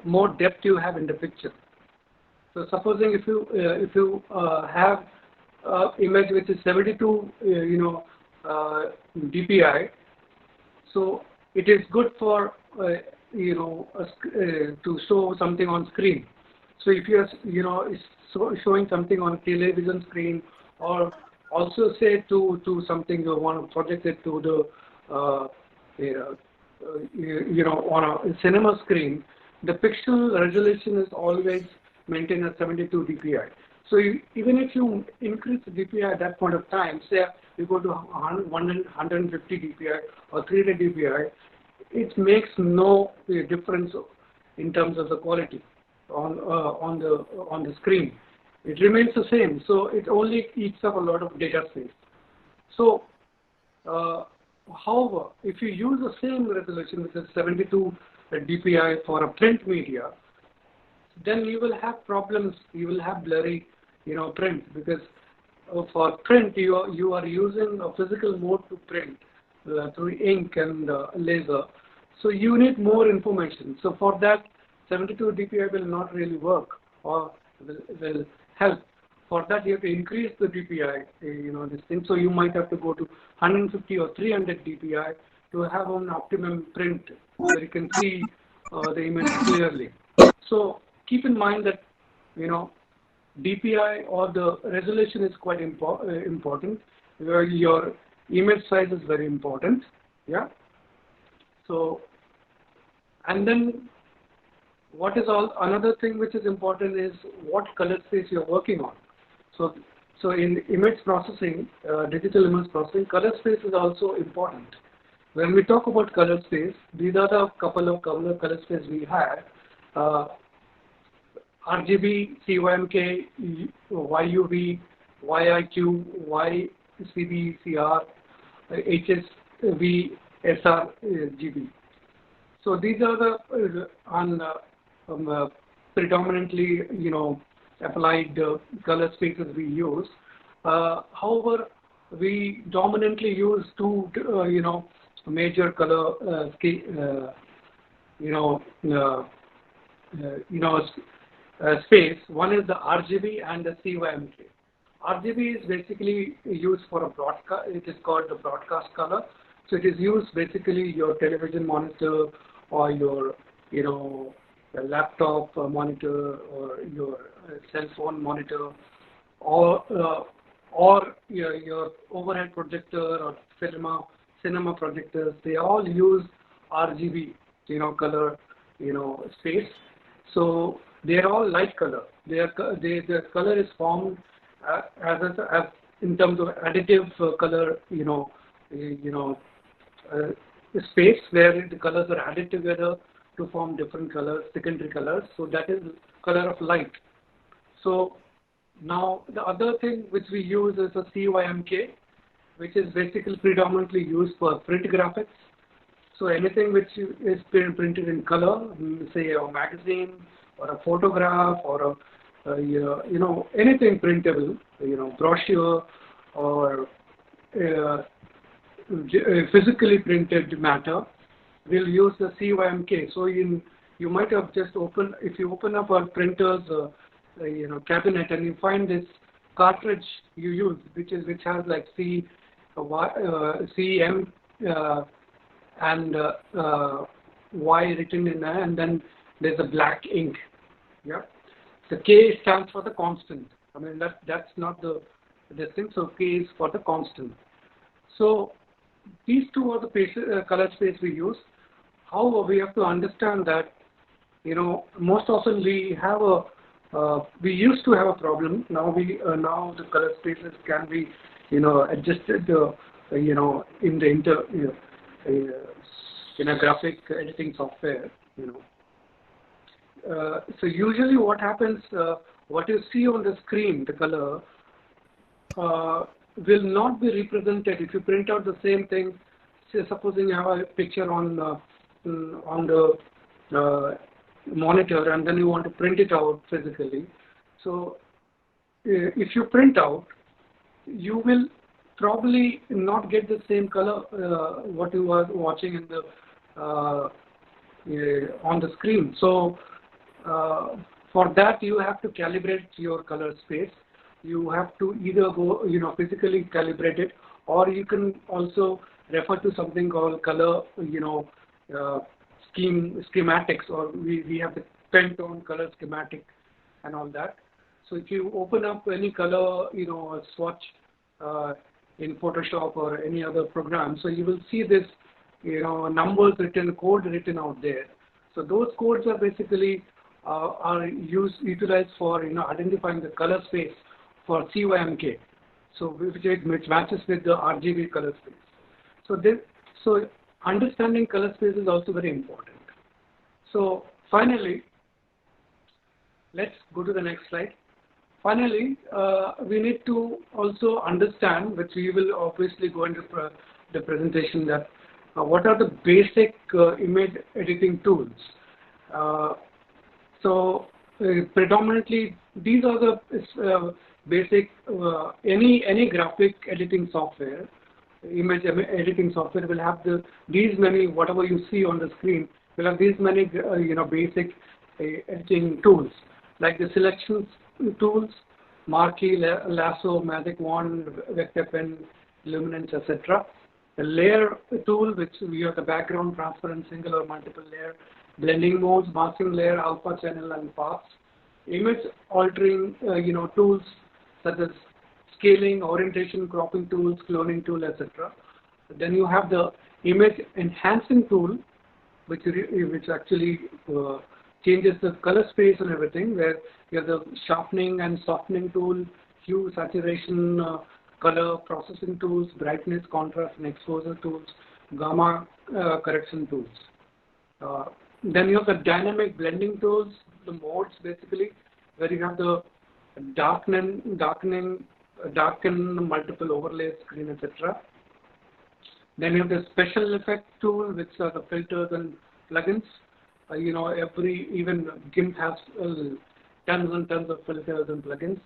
more depth you have in the picture. So supposing if you have image which is 72 dpi, so it is good for to show something on screen. So if you are showing something on television screen, or also say to something you want to project it to the on a cinema screen, the pixel resolution is always maintained at 72 dpi. So even if you increase the dpi at that point of time, say you go to 150 dpi or 300 dpi, it makes no difference in terms of the quality. on the screen. It remains the same, so it only eats up a lot of data space. So, however, if you use the same resolution, which is 72 dpi for a print media, then you will have problems. You will have blurry, print, because for print you are using a physical mode to print through ink and laser. So you need more information. So for that, 72 dpi will not really work, or will help. For that, you have to increase the dpi, this thing. So you might have to go to 150 or 300 dpi to have an optimum print where you can see the image clearly. So keep in mind that, DPI or the resolution is quite important. Your image size is very important. Yeah. So, and then what is another thing which is important is what color space you're working on. So in image processing, digital image processing, color space is also important. When we talk about color space, these are the couple of color space we have. RGB, CYMK, YUV, YIQ, YCB, CR, HSV, sRGB. So these are the predominantly, applied color spaces we use. However, we dominantly use two, major color space. One is the RGB and the CYMK. RGB is basically used for a broadcast. It is called the broadcast color. So it is used basically your television monitor or your, laptop monitor or your cell phone monitor, or your overhead projector or cinema projectors. They all use RGB, color, space. So they are all light color. Their color is formed as in terms of additive color, space where the colors are added together to form different colors, secondary colors. So that is color of light. So now the other thing which we use is a CYMK, which is basically predominantly used for print graphics. So anything which is printed in color, say a magazine or a photograph or anything printable, brochure or physically printed matter, we'll use the CYMK. So you might have just if you open up our printer's cabinet and you find this cartridge you use, which has like CM and Y written in there, and then there's a black ink. Yeah, the K stands for the constant. I mean that's not the thing. So K is for the constant. So these two are the color space we use. However, we have to understand that most often we have we used to have a problem. Now now the color spaces can be adjusted in the in a graphic editing software. So usually what happens, what you see on the screen, the color will not be represented if you print out the same thing. Say supposing you have a picture on the monitor and then you want to print it out physically. So if you print out, you will probably not get the same color what you are watching in the on the screen. So for that you have to calibrate your color space. You have to either go physically calibrate it, or you can also refer to something called color schematics, or we have the Pantone color schematic and all that. So if you open up any color swatch in Photoshop or any other program, so you will see this numbers written, code written out there. So those codes are basically are utilized for identifying the color space for CYMK, so which matches with the RGB color space. So understanding color space is also very important. So finally, let's go to the next slide. Finally, we need to also understand, which we will obviously go into the presentation, that what are the basic image editing tools. Predominantly, these are the basic, any graphic editing software, image editing software will have these many, whatever you see on the screen, will have these many, basic editing tools, like the selection tools, marquee, lasso, magic wand, vector pen, luminance, etc. The layer tool, which we have the background transparent, single or multiple layer, blending modes, masking layer, alpha channel, and paths. Image altering, tools such as scaling, orientation, cropping tools, cloning tool, etc. Then you have the image enhancing tool, which actually changes the color space and everything, where you have the sharpening and softening tool, hue, saturation, color processing tools, brightness, contrast, and exposure tools, gamma correction tools. Then you have the dynamic blending tools, the modes basically, where you have the darken, multiple overlay screen, etc. Then you have the special effect tool, which are the filters and plugins. Even GIMP has tons and tons of filters and plugins.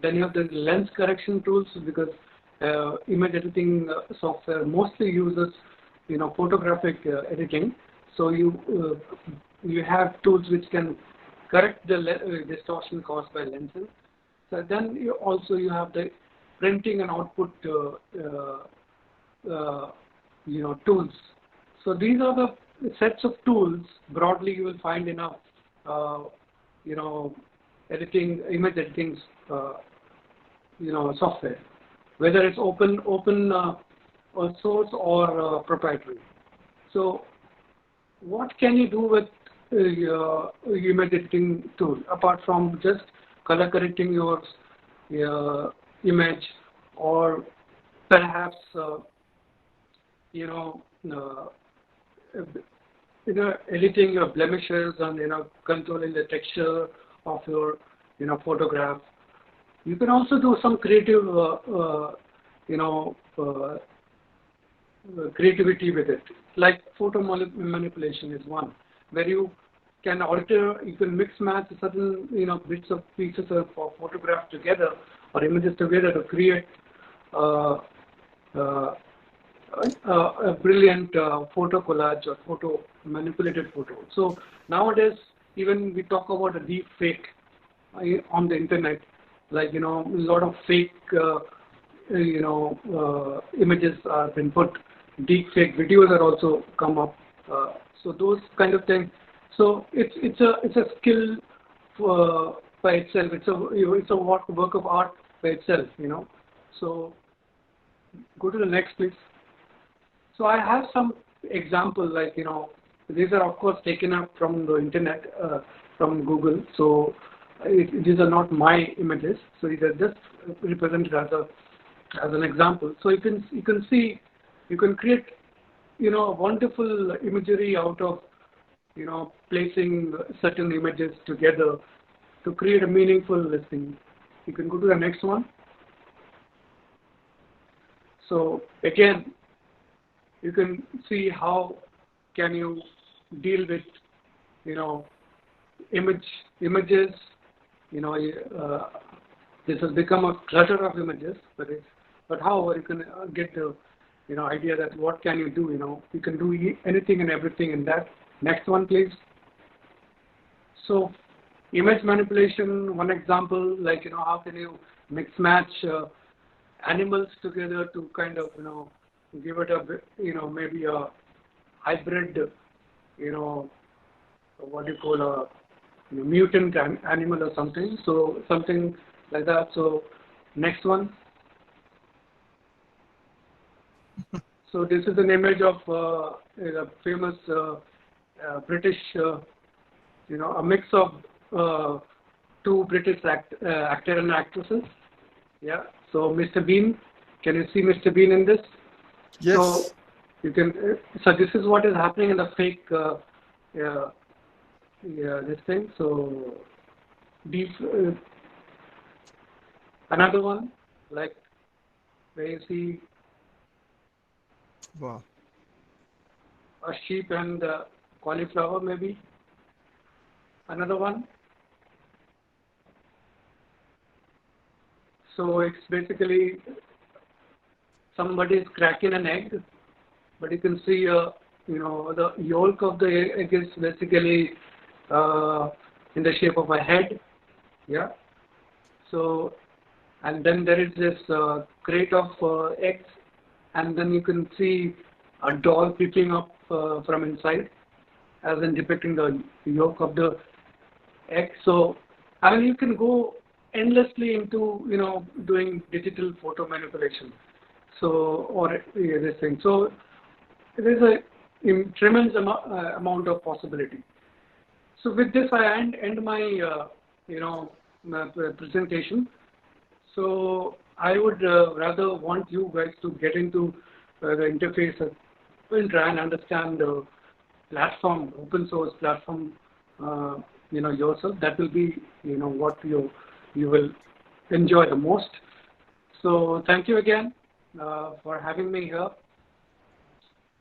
Then you have the lens correction tools, because image editing software mostly uses, photographic editing. So you have tools which can correct the distortion caused by lenses. So then you have the printing and output tools. So these are the sets of tools broadly you will find in a image editing software, whether it's open source or proprietary. So what can you do with image editing tool apart from just color correcting your image, or perhaps editing your blemishes and controlling the texture of your photograph. You can also do some creative creativity with it, like photo manipulation is one, where you can alter, you can mix match certain bits of pieces of photograph together or images together to create a brilliant photo collage or photo manipulated photo. So nowadays, even we talk about a deep fake on the internet, like a lot of fake images are been put. Deep fake videos are also come up. So those kind of things. So it's a skill by itself. It's a work of art by itself. So go to the next, please. So I have some example, like these are of course taken up from the internet, from Google. So these are not my images. So these are just represented as an example. So you can see, you can create wonderful imagery out of placing certain images together to create a meaningful listing. You can go to the next one. So again, you can see how can you deal with images. This has become a clutter of images, but however you can get the idea that what can you do. You can do anything and everything in that. Next one, please. So image manipulation, one example, like how can you mix match animals together to kind of give it a maybe a hybrid what do you call a mutant animal or something. So something like that. So next one. So this is an image of a famous British, a mix of two British actor and actresses. Yeah. So Mr. Bean, can you see Mr. Bean in this? Yes. So you can. So this is what is happening in the fake. This thing. So another one, like where you see Wow. a sheep and cauliflower, maybe. Another one. So it's basically somebody is cracking an egg, but you can see, the yolk of the egg is basically in the shape of a head. Yeah. So, and then there is this crate of eggs, and then you can see a doll peeping up from inside, as in depicting the yolk of the egg. So, I mean, you can go endlessly into, doing digital photo manipulation. So, or this thing. So, there is a tremendous amount of possibility. So, with this, I end my, my presentation. So, I would rather want you guys to get into the interface and try and understand the platform, open source platform, yourself. That will be, what you will enjoy the most. So thank you again for having me here.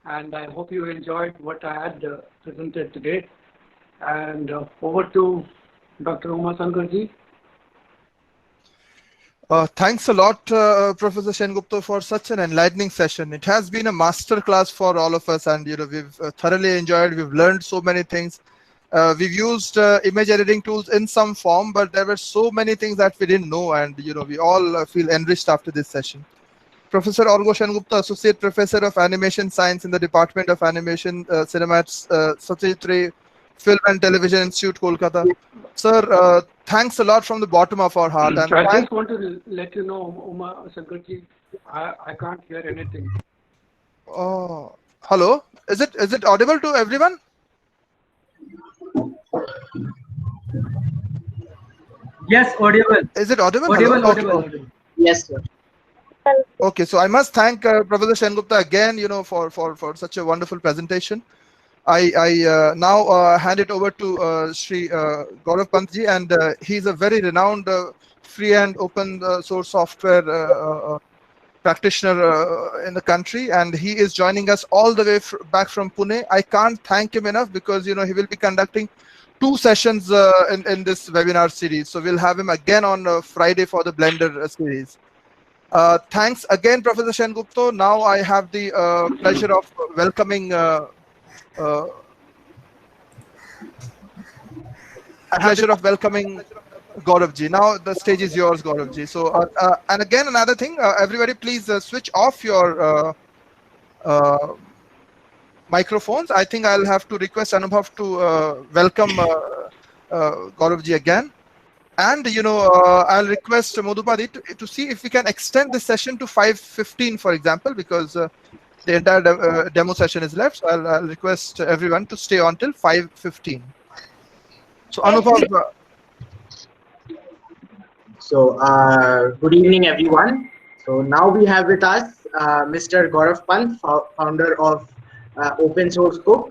And I hope you enjoyed what I had presented today. And over to Dr. Uma Sankarji. Thanks a lot, Professor Sengupta, for such an enlightening session. It has been a master class for all of us, and we've thoroughly enjoyed. We've learned so many things. We've used image editing tools in some form, but there were so many things that we didn't know, and we all feel enriched after this session. Professor Argha Sengupta, Associate Professor of Animation Science in the Department of Animation, Cinemats, Satyajit Film and Television Institute, Kolkata. Sir, thanks a lot from the bottom of our heart. And I just want to let you know, Uma Sankarji, I can't hear anything. Hello, is it audible to everyone? Yes, audible. Is it audible? Audible, Hello? audible, Okay. audible. Yes, sir. Okay, so I must thank Professor Sengupta again, for such a wonderful presentation. I now hand it over to Shri Gaurav Pant ji, and he's a very renowned free and open source software practitioner in the country, and he is joining us all the way back from Pune. I can't thank him enough because he will be conducting 2 sessions in this webinar series. So we'll have him again on Friday for the Blender series. Thanks again, Professor Sengupta. Now I have the pleasure of welcoming Gaurav ji. Now the stage is yours, Gaurav ji. So, and again, another thing, everybody please switch off your microphones. I think I'll have to request Anubhav to welcome Gaurav ji again. And, I'll request Madhupadi to see if we can extend this session to 5:15, for example, because the entire demo session is left. So I'll request everyone to stay on till 5:15. So, Anubhav. So, good evening, everyone. So now we have with us Mr. Gaurav Pant, founder of OpenSourceCook.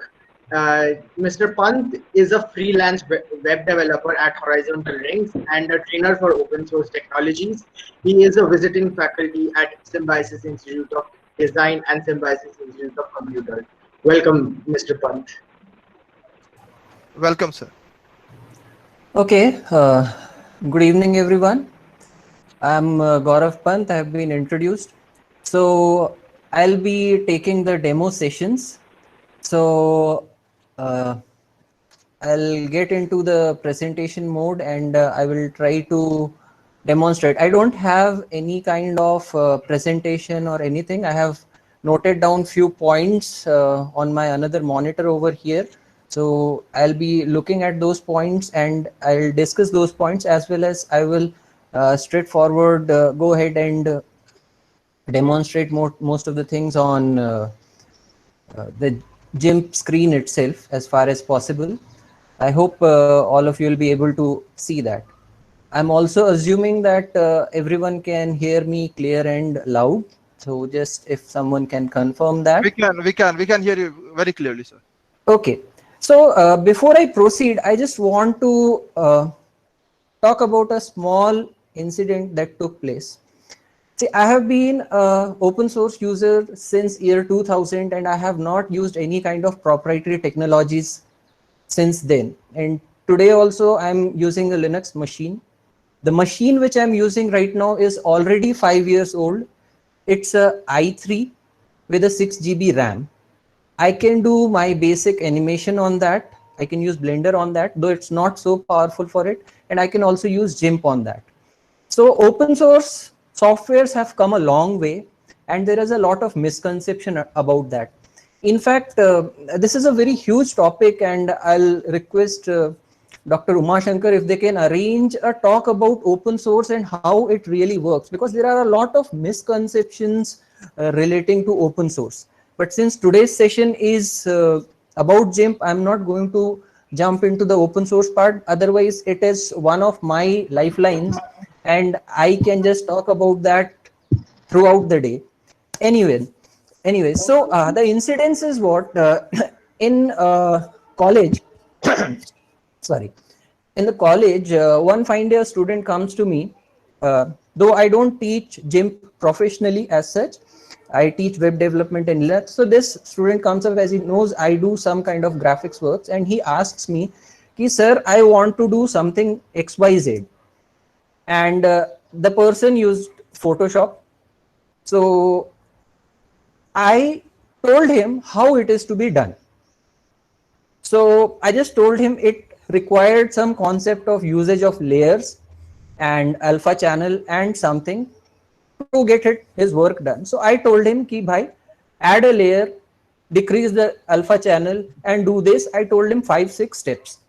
Mr. Pant is a freelance web developer at Horizontal Rings and a trainer for open source technologies. He is a visiting faculty at Symbiosis Institute of Design and Symbiosis Institute of Computer. Welcome, Mr. Pant. Welcome, sir. Okay. Good evening, everyone. I'm Gaurav Pant. I have been introduced. So I'll be taking the demo sessions. So I'll get into the presentation mode and I will try to demonstrate. I don't have any kind of presentation or anything. I have noted down few points on my another monitor over here. So I'll be looking at those points and I'll discuss those points, as well as I will straightforward go ahead and demonstrate most of the things on the GIMP screen itself as far as possible. I hope all of you will be able to see that. I'm also assuming that everyone can hear me clear and loud. So just if someone can confirm that. We can hear you very clearly, sir. Okay. So before I proceed, I just want to talk about a small incident that took place. See, I have been an open source user since year 2000, and I have not used any kind of proprietary technologies since then. And today also I'm using a Linux machine. The machine which I'm using right now is already 5 years old. It's a i3 with a 6 GB RAM. I can do my basic animation on that. I can use Blender on that, though it's not so powerful for it. And I can also use GIMP on that. So open source softwares have come a long way, and there is a lot of misconception about that. In fact, this is a very huge topic, and I'll request Dr. Uma Shankar if they can arrange a talk about open source and how it really works, because there are a lot of misconceptions relating to open source. But since today's session is about GIMP, I'm not going to jump into the open source part. Otherwise, it is one of my lifelines, and I can just talk about that throughout the day. Anyway, so the incidence is what in college. Sorry, in the college, one fine day a student comes to me. Though I don't teach GIMP professionally as such, I teach web development and Linux. So this student comes up, as he knows I do some kind of graphics works, and he asks me, "Ki, sir, I want to do something XYZ." And the person used Photoshop. So I told him how it is to be done. So I just told him it required some concept of usage of layers and alpha channel and something to get his work done. So I told him, ki bhai, add a layer, decrease the alpha channel, and do this. I told him 5-6 steps.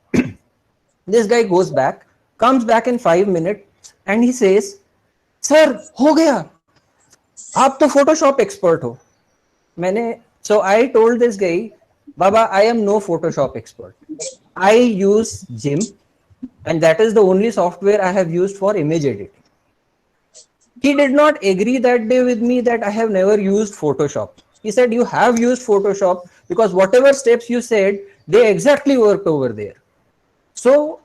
This guy goes back, comes back in 5 minutes, and he says, "Sir, ho gaya. Aap to Photoshop expert ho." So I told this guy, "Baba, I am no Photoshop expert. I use GIMP, and that is the only software I have used for image editing." He did not agree that day with me that I have never used Photoshop. He said, "You have used Photoshop because whatever steps you said, they exactly worked over there." So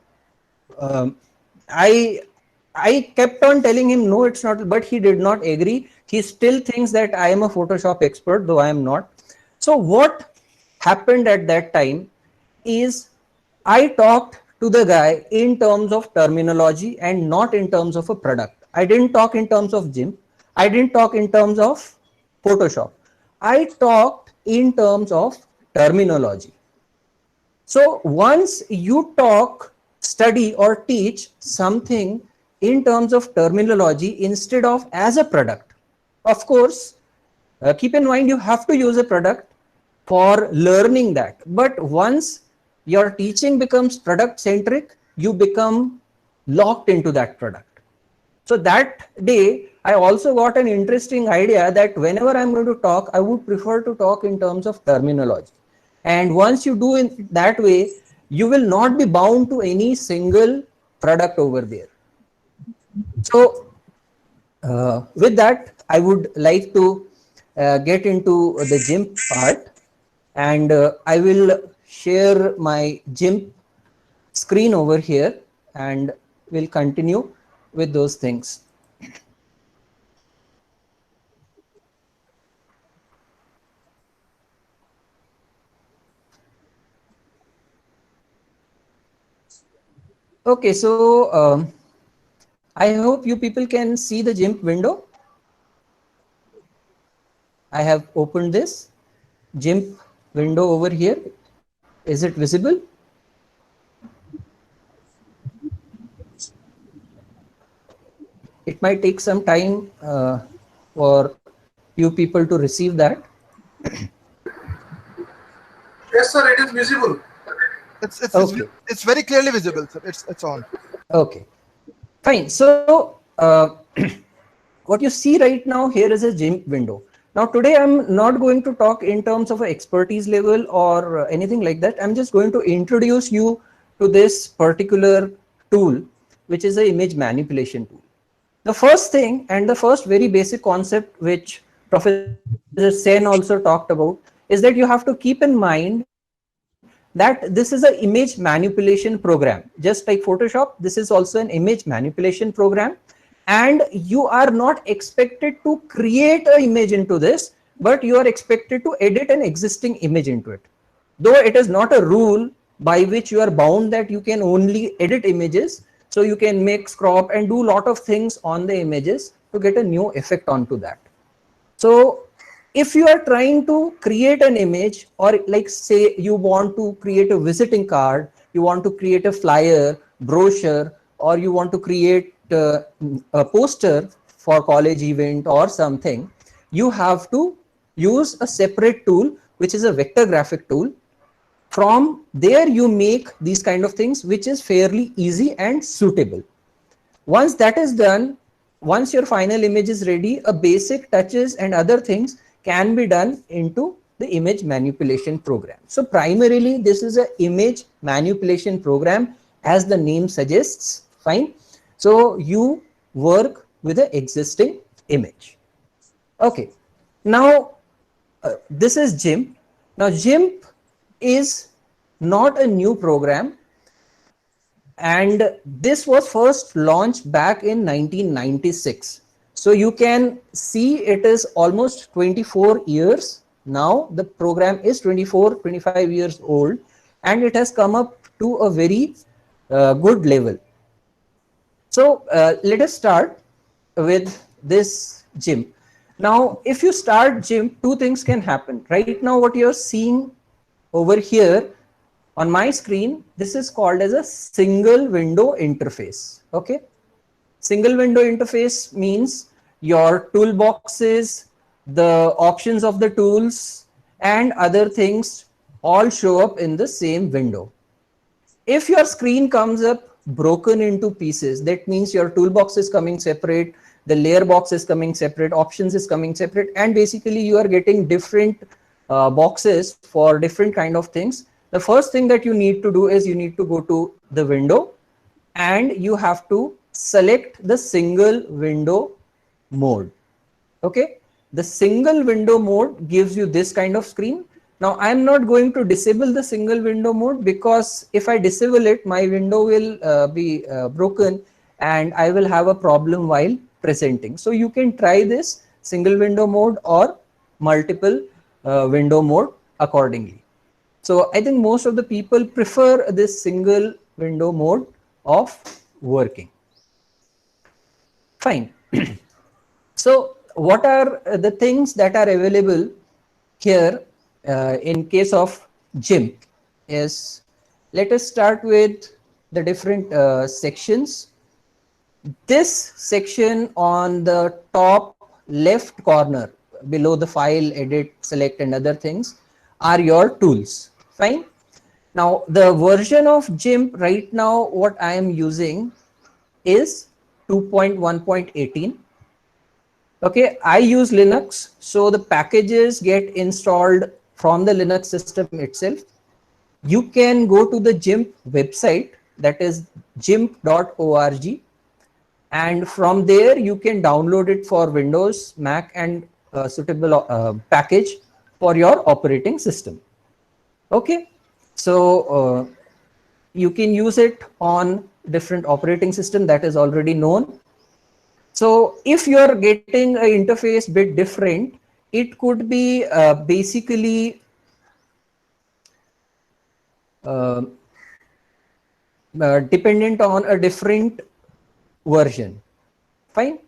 I kept on telling him, "No, it's not," but he did not agree. He still thinks that I am a Photoshop expert, though I am not. So what happened at that time is I talked to the guy in terms of terminology and not in terms of a product. I didn't talk in terms of GIMP. I didn't talk in terms of Photoshop. I talked in terms of terminology. So once you talk, study, or teach something in terms of terminology instead of as a product, of course, keep in mind you have to use a product for learning that. But once your teaching becomes product centric, you become locked into that product. So that day, I also got an interesting idea that whenever I'm going to talk, I would prefer to talk in terms of terminology. And once you do in that way, you will not be bound to any single product over there. So with that, I would like to get into the GIMP part, and I will share my GIMP screen over here, and we'll continue with those things. Okay, so I hope you people can see the GIMP window. I have opened this GIMP window over here. Is it visible? It might take some time for you people to receive that. Yes, sir, it is visible. It's very clearly visible, sir. It's on. Okay, fine. So what you see right now here is a GIMP window. Now today I'm not going to talk in terms of an expertise level or anything like that. I'm just going to introduce you to this particular tool, which is an image manipulation tool. The first thing and the first very basic concept which Professor Sen also talked about is that you have to keep in mind that that this is an image manipulation program. Just like Photoshop, this is also an image manipulation program. And you are not expected to create an image into this, but you are expected to edit an existing image into it. Though it is not a rule by which you are bound that you can only edit images, so you can mix, crop, and do a lot of things on the images to get a new effect onto that. So if you are trying to create an image, or like say you want to create a visiting card, you want to create a flyer, brochure, or you want to create a poster for college event or something, you have to use a separate tool, which is a vector graphic tool. From there you make these kind of things, which is fairly easy and suitable. Once that is done, once your final image is ready, a basic touches and other things can be done into the image manipulation program. So primarily this is an image manipulation program, as the name suggests. Fine. So you work with an existing image. Okay. Now this is GIMP. Now GIMP is not a new program, and this was first launched back in 1996. So you can see it is almost 24 years now. The program is 25 years old, and it has come up to a very good level. So let us start with this GIMP. Now, if you start GIMP, two things can happen. Right now, what you're seeing over here on my screen, this is called as a single window interface. Okay. Single window interface means your toolboxes, the options of the tools, and other things all show up in the same window. If your screen comes up broken into pieces, that means your toolbox is coming separate, the layer box is coming separate, options is coming separate, and basically you are getting different boxes for different kind of things. The first thing that you need to do is you need to go to the window, and you have to select the single window mode. Okay, the single window mode gives you this kind of screen. Now I'm not going to disable the single window mode, because if I disable it, my window will be broken and I will have a problem while presenting. So you can try this single window mode or multiple window mode accordingly. So I think most of the people prefer this single window mode of working. Fine. So what are the things that are available here in case of GIMP is, let us start with the different sections. This section on the top left corner below the file, edit, select, and other things are your tools. Fine. Now the version of GIMP right now what I am using is 2.1.18. Okay, I use Linux, so the packages get installed from the Linux system itself. You can go to the GIMP website, that is gimp.org, and from there you can download it for Windows, Mac, and suitable package for your operating system. Okay, so you can use it on different operating system, that is already known. So if you are getting an interface bit different, it could be basically dependent on a different version. Fine.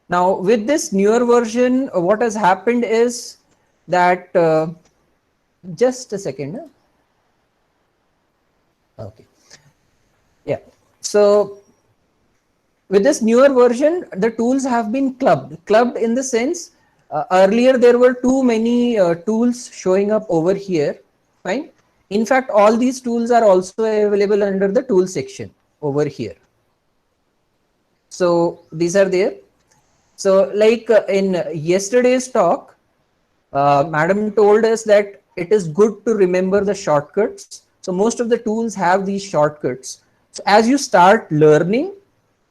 Now with this newer version, what has happened is that just a second. Okay. Yeah. So with this newer version, the tools have been clubbed in the sense, earlier there were too many tools showing up over here. Fine. In fact, all these tools are also available under the tool section over here. So these are there. So like in yesterday's talk, madam told us that it is good to remember the shortcuts. So most of the tools have these shortcuts. So as you start learning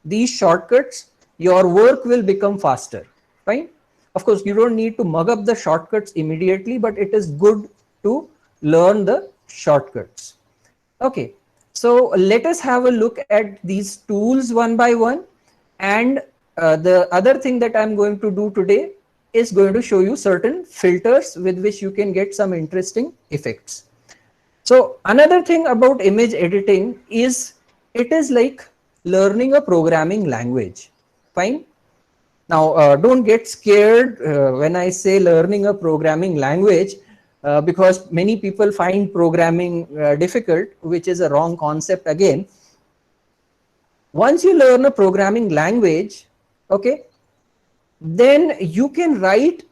these shortcuts, your work will become faster. Fine. Of course, you don't need to mug up the shortcuts immediately, but it is good to learn the shortcuts. Okay, so let us have a look at these tools one by one. And the other thing that I'm going to do today is going to show you certain filters with which you can get some interesting effects. So another thing about image editing is it is like learning a programming language. Fine. Now, don't get scared when I say learning a programming language, because many people find programming difficult, which is a wrong concept again. Once you learn a programming language, okay, then you can write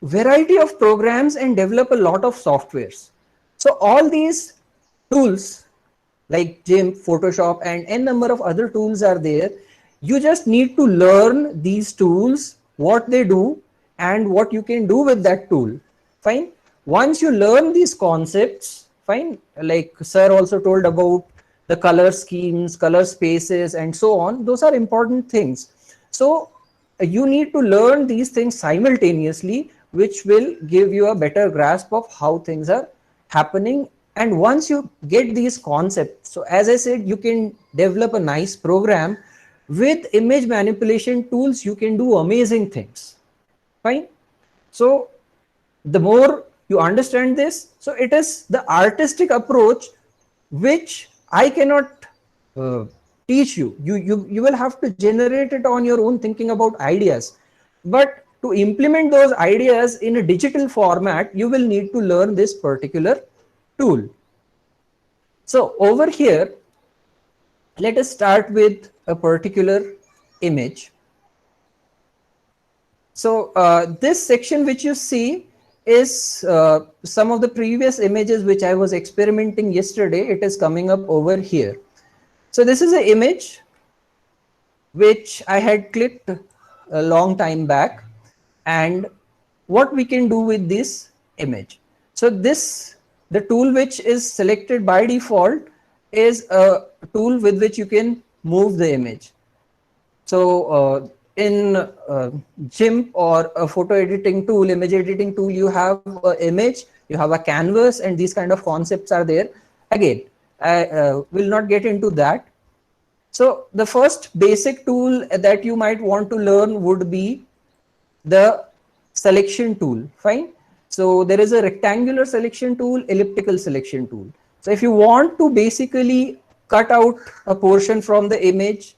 variety of programs and develop a lot of softwares. So all these tools like GIMP, Photoshop, and n number of other tools are there. You just need to learn these tools, what they do, and what you can do with that tool. Fine. Once you learn these concepts, fine, like sir also told about the color schemes, color spaces, and so on. Those are important things. So you need to learn these things simultaneously, which will give you a better grasp of how things are happening. And once you get these concepts, so as I said, you can develop a nice program with image manipulation tools. You can do amazing things. Fine. So the more you understand this, so it is the artistic approach which I cannot uh, teach you. You will have to generate it on your own, thinking about ideas. But to implement those ideas in a digital format, you will need to learn this particular tool. So over here, let us start with a particular image. So this section which you see is some of the previous images which I was experimenting yesterday. It is coming up over here. So this is an image which I had clicked a long time back, and what we can do with this image. So this, the tool which is selected by default is a tool with which you can move the image. So in GIMP or a photo editing tool, image editing tool, you have an image, you have a canvas, and these kind of concepts are there. Again, I will not get into that. So the first basic tool that you might want to learn would be the selection tool. Fine. So there is a rectangular selection tool, elliptical selection tool. So if you want to basically cut out a portion from the image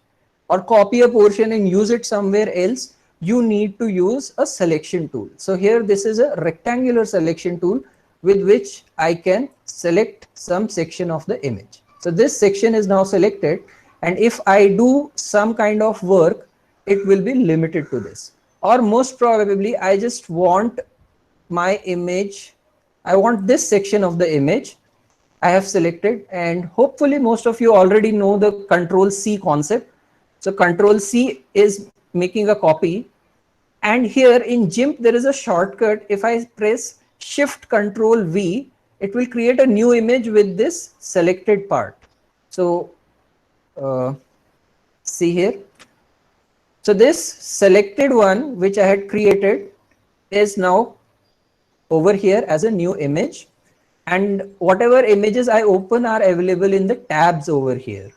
or copy a portion and use it somewhere else, you need to use a selection tool. So here this is a rectangular selection tool with which I can select some section of the image. So this section is now selected, and if I do some kind of work, it will be limited to this. Or most probably I just want my image, I want this section of the image I have selected, and hopefully most of you already know the Control C concept. So Control C is making a copy, and here in GIMP there is a shortcut. If I press Shift Control V, it will create a new image with this selected part. So see here. So this selected one which I had created is now over here as a new image, and whatever images I open are available in the tabs over here.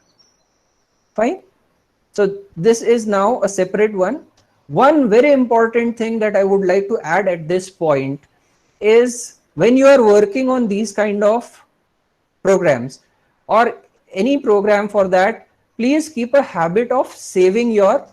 Fine. So this is now a separate one. One very important thing that I would like to add at this point is when you are working on these kind of programs or any program for that, please keep a habit of saving your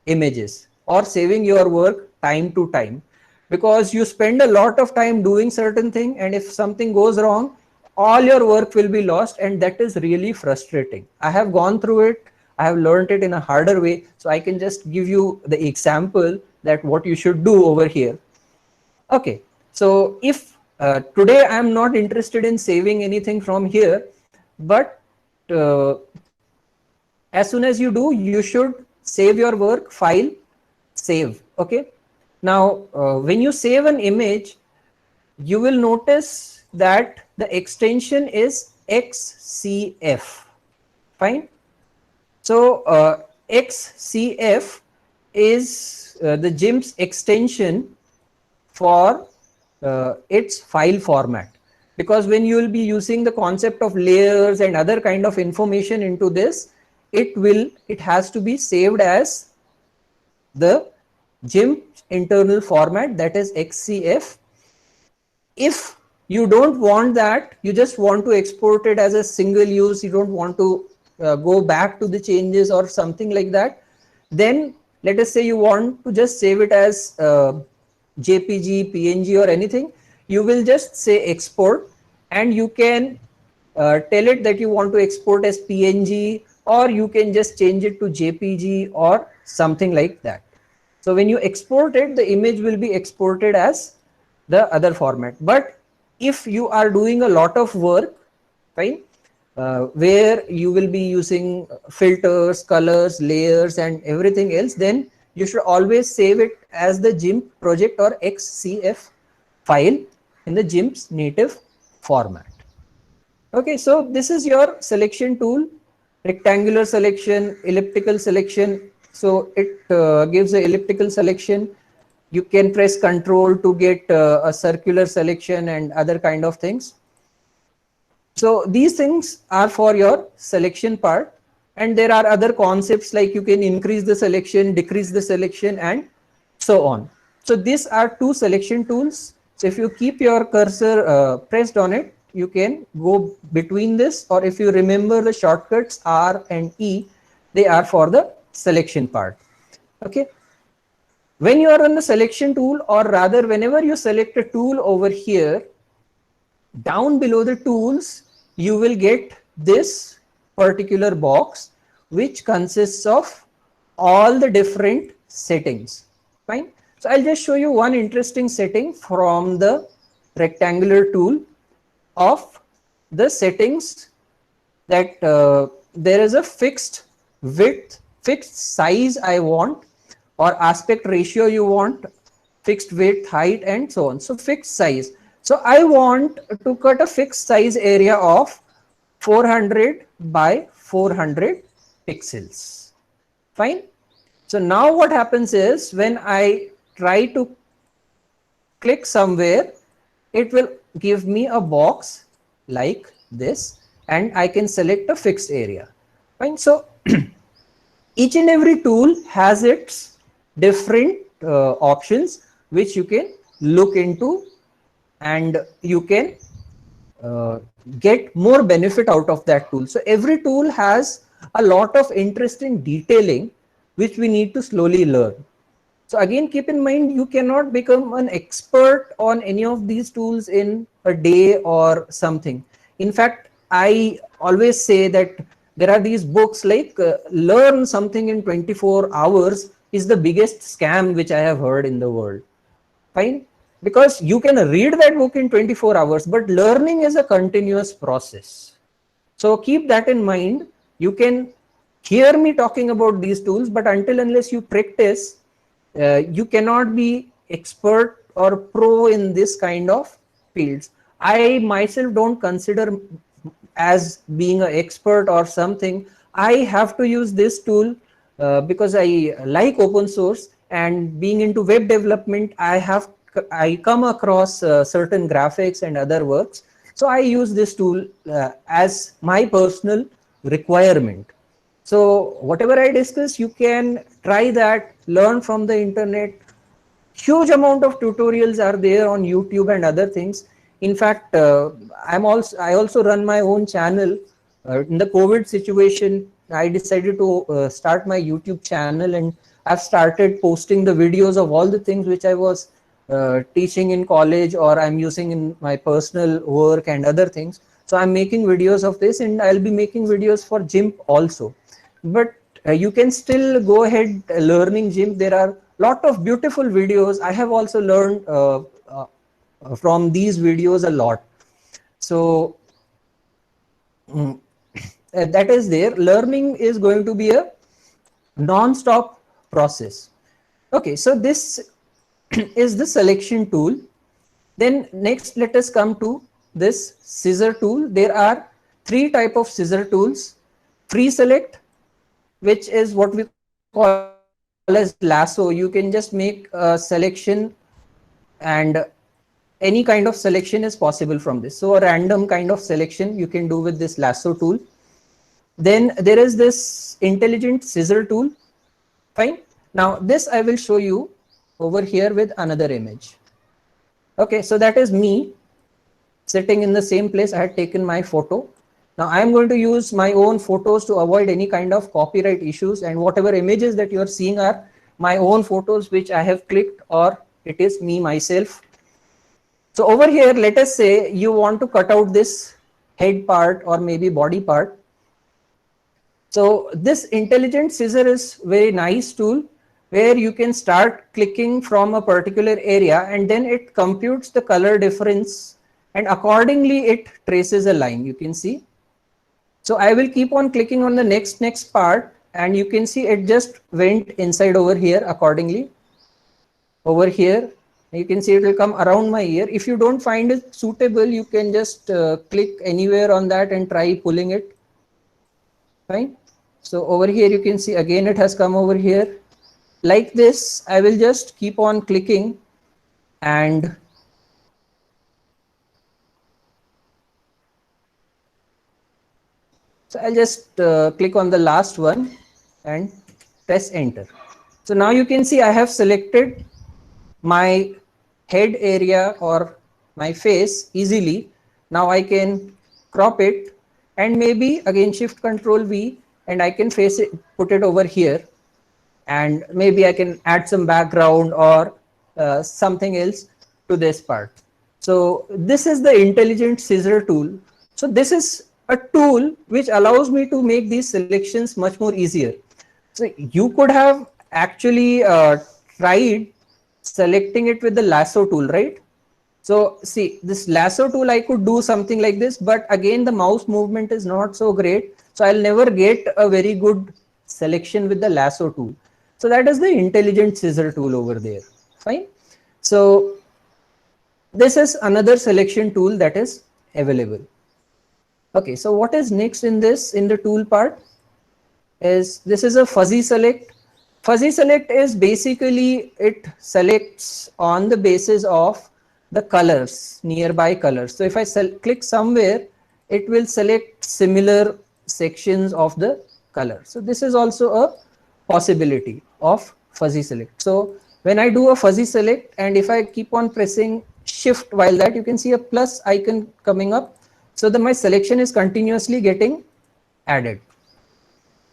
images or saving your work time to time, because you spend a lot of time doing certain thing, and if something goes wrong, all your work will be lost, and that is really frustrating. I have gone through it. I have learned it in a harder way, so I can just give you the example that what you should do over here. Okay, so if today I am not interested in saving anything from here, but as soon as you do, you should save your work, file, save. Okay. Now, when you save an image, you will notice that the extension is XCF. Fine. So XCF is the GIMP's extension for its file format. because when you will be using the concept of layers and other kind of information into this, it has to be saved as the GIMP internal format, that is XCF. If you don't want that, you just want to export it as a single use, you don't want to go back to the changes or something like that, then let us say you want to just save it as JPG, PNG or anything, you will just say export, and you can tell it that you want to export as PNG, or you can just change it to JPG or something like that. So when you export it, the image will be exported as the other format. But if you are doing a lot of work, fine, where you will be using filters, colors, layers and everything else, then you should always save it as the GIMP project or XCF file in the GIMP's native format. Okay, so this is your selection tool, rectangular selection, elliptical selection. So it gives a elliptical selection. You can press Control to get a circular selection and other kind of things. So these things are for your selection part, and there are other concepts like you can increase the selection, decrease the selection and so on. So these are two selection tools. So if you keep your cursor pressed on it, you can go between this, or if you remember the shortcuts R and E, they are for the selection part. Okay. When you are on the selection tool, or rather whenever you select a tool over here, down below the tools, you will get this particular box, which consists of all the different settings. Fine. So I'll just show you one interesting setting from the rectangular tool of the settings, that there is a fixed width, fixed size I want, or aspect ratio you want, fixed width, height and so on. So fixed size. So I want to cut a fixed size area of 400 by 400 pixels. Fine. So now what happens is, when I try to click somewhere, it will give me a box like this, and I can select a fixed area. Fine. So each and every tool has its different options which you can look into, and you can get more benefit out of that tool. So every tool has a lot of interesting detailing which we need to slowly learn. So again, keep in mind, you cannot become an expert on any of these tools in a day or something. In fact, I always say that there are these books like learn something in 24 hours is the biggest scam which I have heard in the world. Fine. Because you can read that book in 24 hours, but learning is a continuous process. So keep that in mind. You can hear me talking about these tools, but until unless you practice, you cannot be expert or pro in this kind of fields. I myself don't consider as being an expert or something. I have to use this tool because I like open source, and being into web development, I come across certain graphics and other works. So I use this tool as my personal requirement. So whatever I discuss, you can try that, learn from the internet. Huge amount of tutorials are there on YouTube and other things. In fact, I also run my own channel. In the COVID situation, I decided to start my YouTube channel, and I've started posting the videos of all the things which I was teaching in college, or I'm using in my personal work and other things. So I'm making videos of this, and I'll be making videos for GIMP also. But you can still go ahead learning GIMP. There are a lot of beautiful videos. I have also learned from these videos a lot. So that is there. Learning is going to be a non-stop process. Okay, so this is the selection tool. Then next, let us come to this scissor tool. There are three types of scissor tools. Free select, which is what we call as lasso. You can just make a selection and anything any kind of selection is possible from this. So a random kind of selection you can do with this lasso tool. Then there is this intelligent scissor tool. Fine. Now this I will show you over here with another image. Okay, so that is me sitting in the same place. I had taken my photo. Now I am going to use my own photos to avoid any kind of copyright issues, and whatever images that you are seeing are my own photos which I have clicked, or it is me myself. So over here, let us say you want to cut out this head part or maybe body part. So this intelligent scissor is very nice tool where you can start clicking from a particular area and then it computes the color difference and accordingly it traces a line, you can see. So I will keep on clicking on the next part and you can see it just went inside over here accordingly. Over here, you can see it will come around my ear. If you don't find it suitable, you can just click anywhere on that and try pulling it. Fine. So over here, you can see again it has come over here. Like this, I will just keep on clicking and so I'll just click on the last one and press enter. So now you can see I have selected my head area or my face easily. Now I can crop it and maybe again shift control V and I can face it, put it over here, and maybe I can add some background or something else to this part. So this is the intelligent scissor tool. So this is a tool which allows me to make these selections much more easier. So you could have actually tried selecting it with the lasso tool, right? So see, this lasso tool, I could do something like this, but again, the mouse movement is not so great. So I'll never get a very good selection with the lasso tool. So that is the intelligent scissor tool over there. Fine. So this is another selection tool that is available. Okay, so what is next in this, in the tool part is this is a fuzzy select. Fuzzy select is basically it selects on the basis of the colors, nearby colors. So if I click somewhere, it will select similar sections of the color. So this is also a possibility of fuzzy select. So when I do a fuzzy select and if I keep on pressing shift while that, you can see a plus icon coming up. So that my selection is continuously getting added.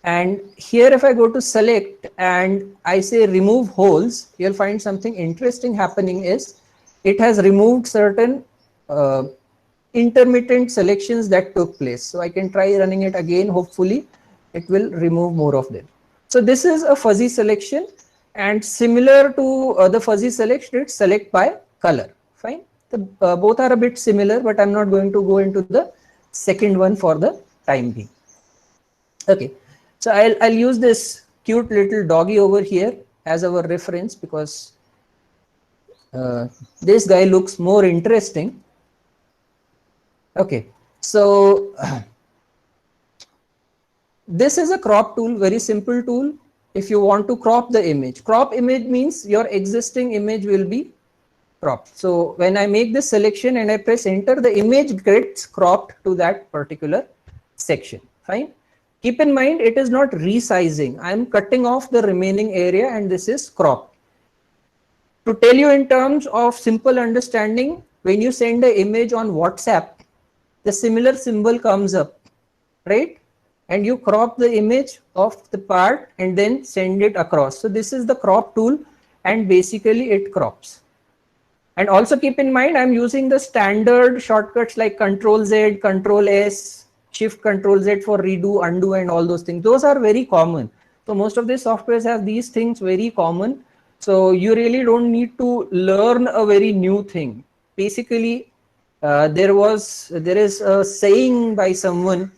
And here if I go to select and I say remove holes, you'll find something interesting happening is it has removed certain intermittent selections that took place. So I can try running it again. Hopefully it will remove more of them. So this is a fuzzy selection and similar to the fuzzy selection, it's select by color. Fine. Both are a bit similar, but I'm not going to go into the second one for the time being. Okay. So I'll use this cute little doggy over here as our reference because this guy looks more interesting. Okay, so this is a crop tool, very simple tool. If you want to crop the image, crop image means your existing image will be cropped. So when I make this selection and I press enter, the image gets cropped to that particular section. Fine. Keep in mind, it is not resizing. I am cutting off the remaining area and this is cropped. To tell you in terms of simple understanding, when you send an image on WhatsApp, the similar symbol comes up, right? And you crop the image of the part and then send it across. So this is the crop tool and basically it crops. And also keep in mind, I'm using the standard shortcuts like Control Z, Control S, Shift Control Z for redo, undo, and all those things. Those are very common. So most of the softwares have these things very common. So you really don't need to learn a very new thing. Basically, there is a saying by someone,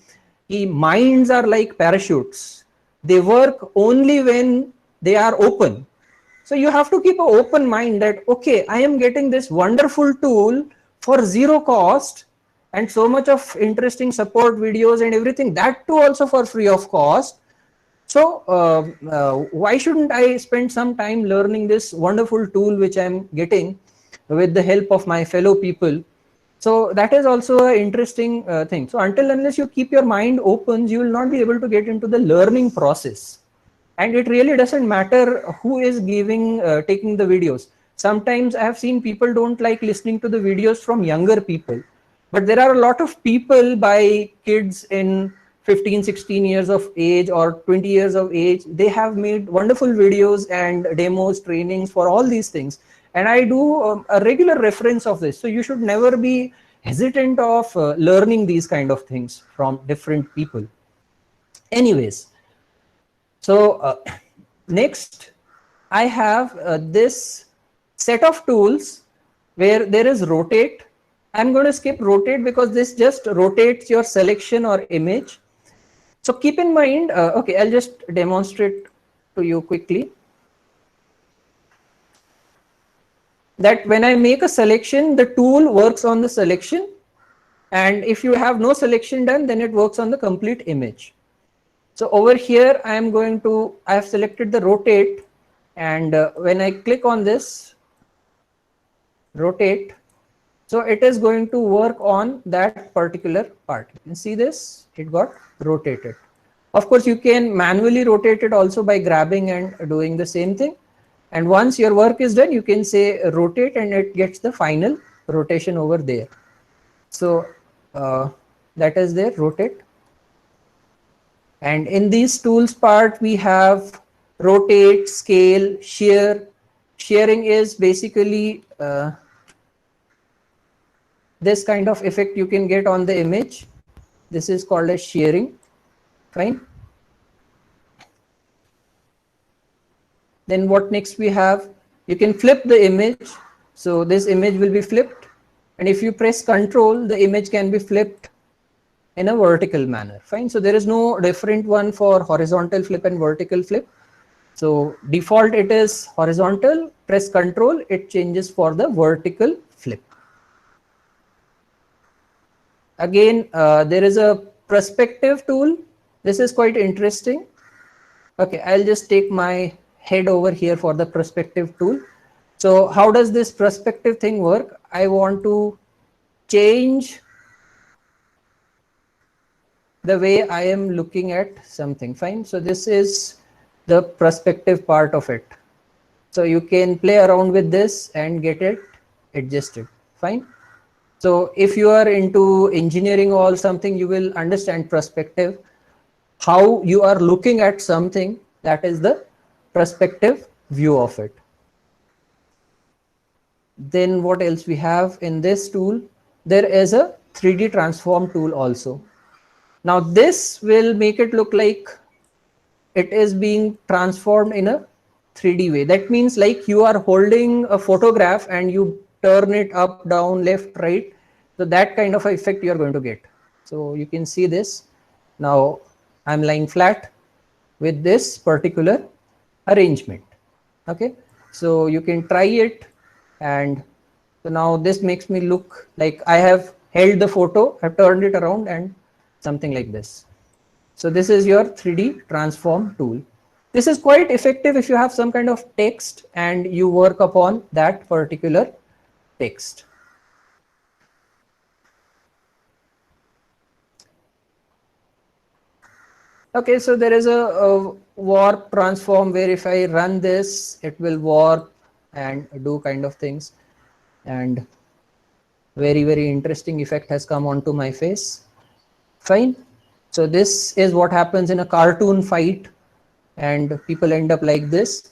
minds are like parachutes. They work only when they are open. So you have to keep an open mind that, okay, I am getting this wonderful tool for zero cost and so much of interesting support videos and everything, that too also for free of cost. So why shouldn't I spend some time learning this wonderful tool which I'm getting with the help of my fellow people. So that is also an interesting thing. So until unless you keep your mind open, you will not be able to get into the learning process. And it really doesn't matter who is taking the videos. Sometimes I have seen people don't like listening to the videos from younger people, but there are a lot of people by kids in 15, 16 years of age or 20 years of age. They have made wonderful videos and demos, trainings for all these things. And I do a regular reference of this. So you should never be hesitant of learning these kind of things from different people. Anyways, so next I have this set of tools where there is rotate. I'm going to skip rotate because this just rotates your selection or image. So keep in mind, okay, I'll just demonstrate to you quickly that when I make a selection, the tool works on the selection. And if you have no selection done, then it works on the complete image. So over here, I have selected the rotate. And when I click on this, rotate, so it is going to work on that particular part. You can see this, it got rotated. Of course, you can manually rotate it also by grabbing and doing the same thing. And once your work is done, you can say rotate and it gets the final rotation over there. So that is there, rotate. And in these tools part, we have rotate, scale, shear. Shearing is basically this kind of effect you can get on the image. This is called as shearing. Fine. Then what next we have? You can flip the image. So this image will be flipped. And if you press Control, the image can be flipped in a vertical manner. Fine. So there is no different one for horizontal flip and vertical flip. So default it is horizontal. Press Control, it changes for the vertical flip. Again, there is a Prospective tool. This is quite interesting. Okay, I'll just take my head over here for the Prospective tool. So how does this Prospective thing work? I want to change the way I am looking at something. Fine. So this is the Prospective part of it. So you can play around with this and get it adjusted. Fine. So if you are into engineering or something, you will understand Prospective. How you are looking at something, that is the Prospective view of it. Then what else we have in this tool? There is a 3D transform tool also. Now this will make it look like it is being transformed in a 3D way. That means like you are holding a photograph and you turn it up, down, left, right. So that kind of effect you are going to get. So you can see this. Now I'm lying flat with this particular arrangement. Okay. So you can try it. And so now this makes me look like I have held the photo, I've turned it around and something like this. So this is your 3D transform tool. This is quite effective if you have some kind of text and you work upon that particular text. Okay, so there is a warp transform where if I run this, it will warp and do kind of things. And very, very interesting effect has come onto my face. Fine. So this is what happens in a cartoon fight and people end up like this.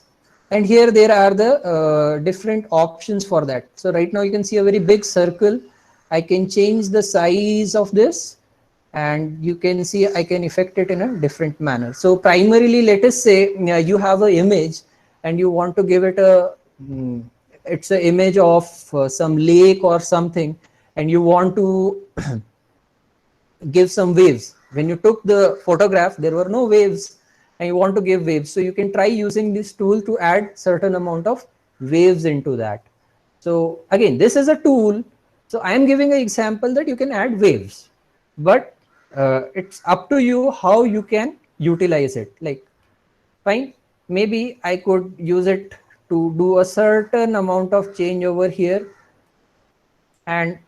And here there are the different options for that. So right now you can see a very big circle. I can change the size of this and you can see I can effect it in a different manner. So primarily, let us say you have an image and you want to give it a, it's an image of some lake or something, and you want to give some waves. When you took the photograph, there were no waves and you want to give waves. So you can try using this tool to add certain amount of waves into that. So again, this is a tool. So I am giving an example that you can add waves, but it's up to you how you can utilize it. Like, fine, maybe I could use it to do a certain amount of change over here. and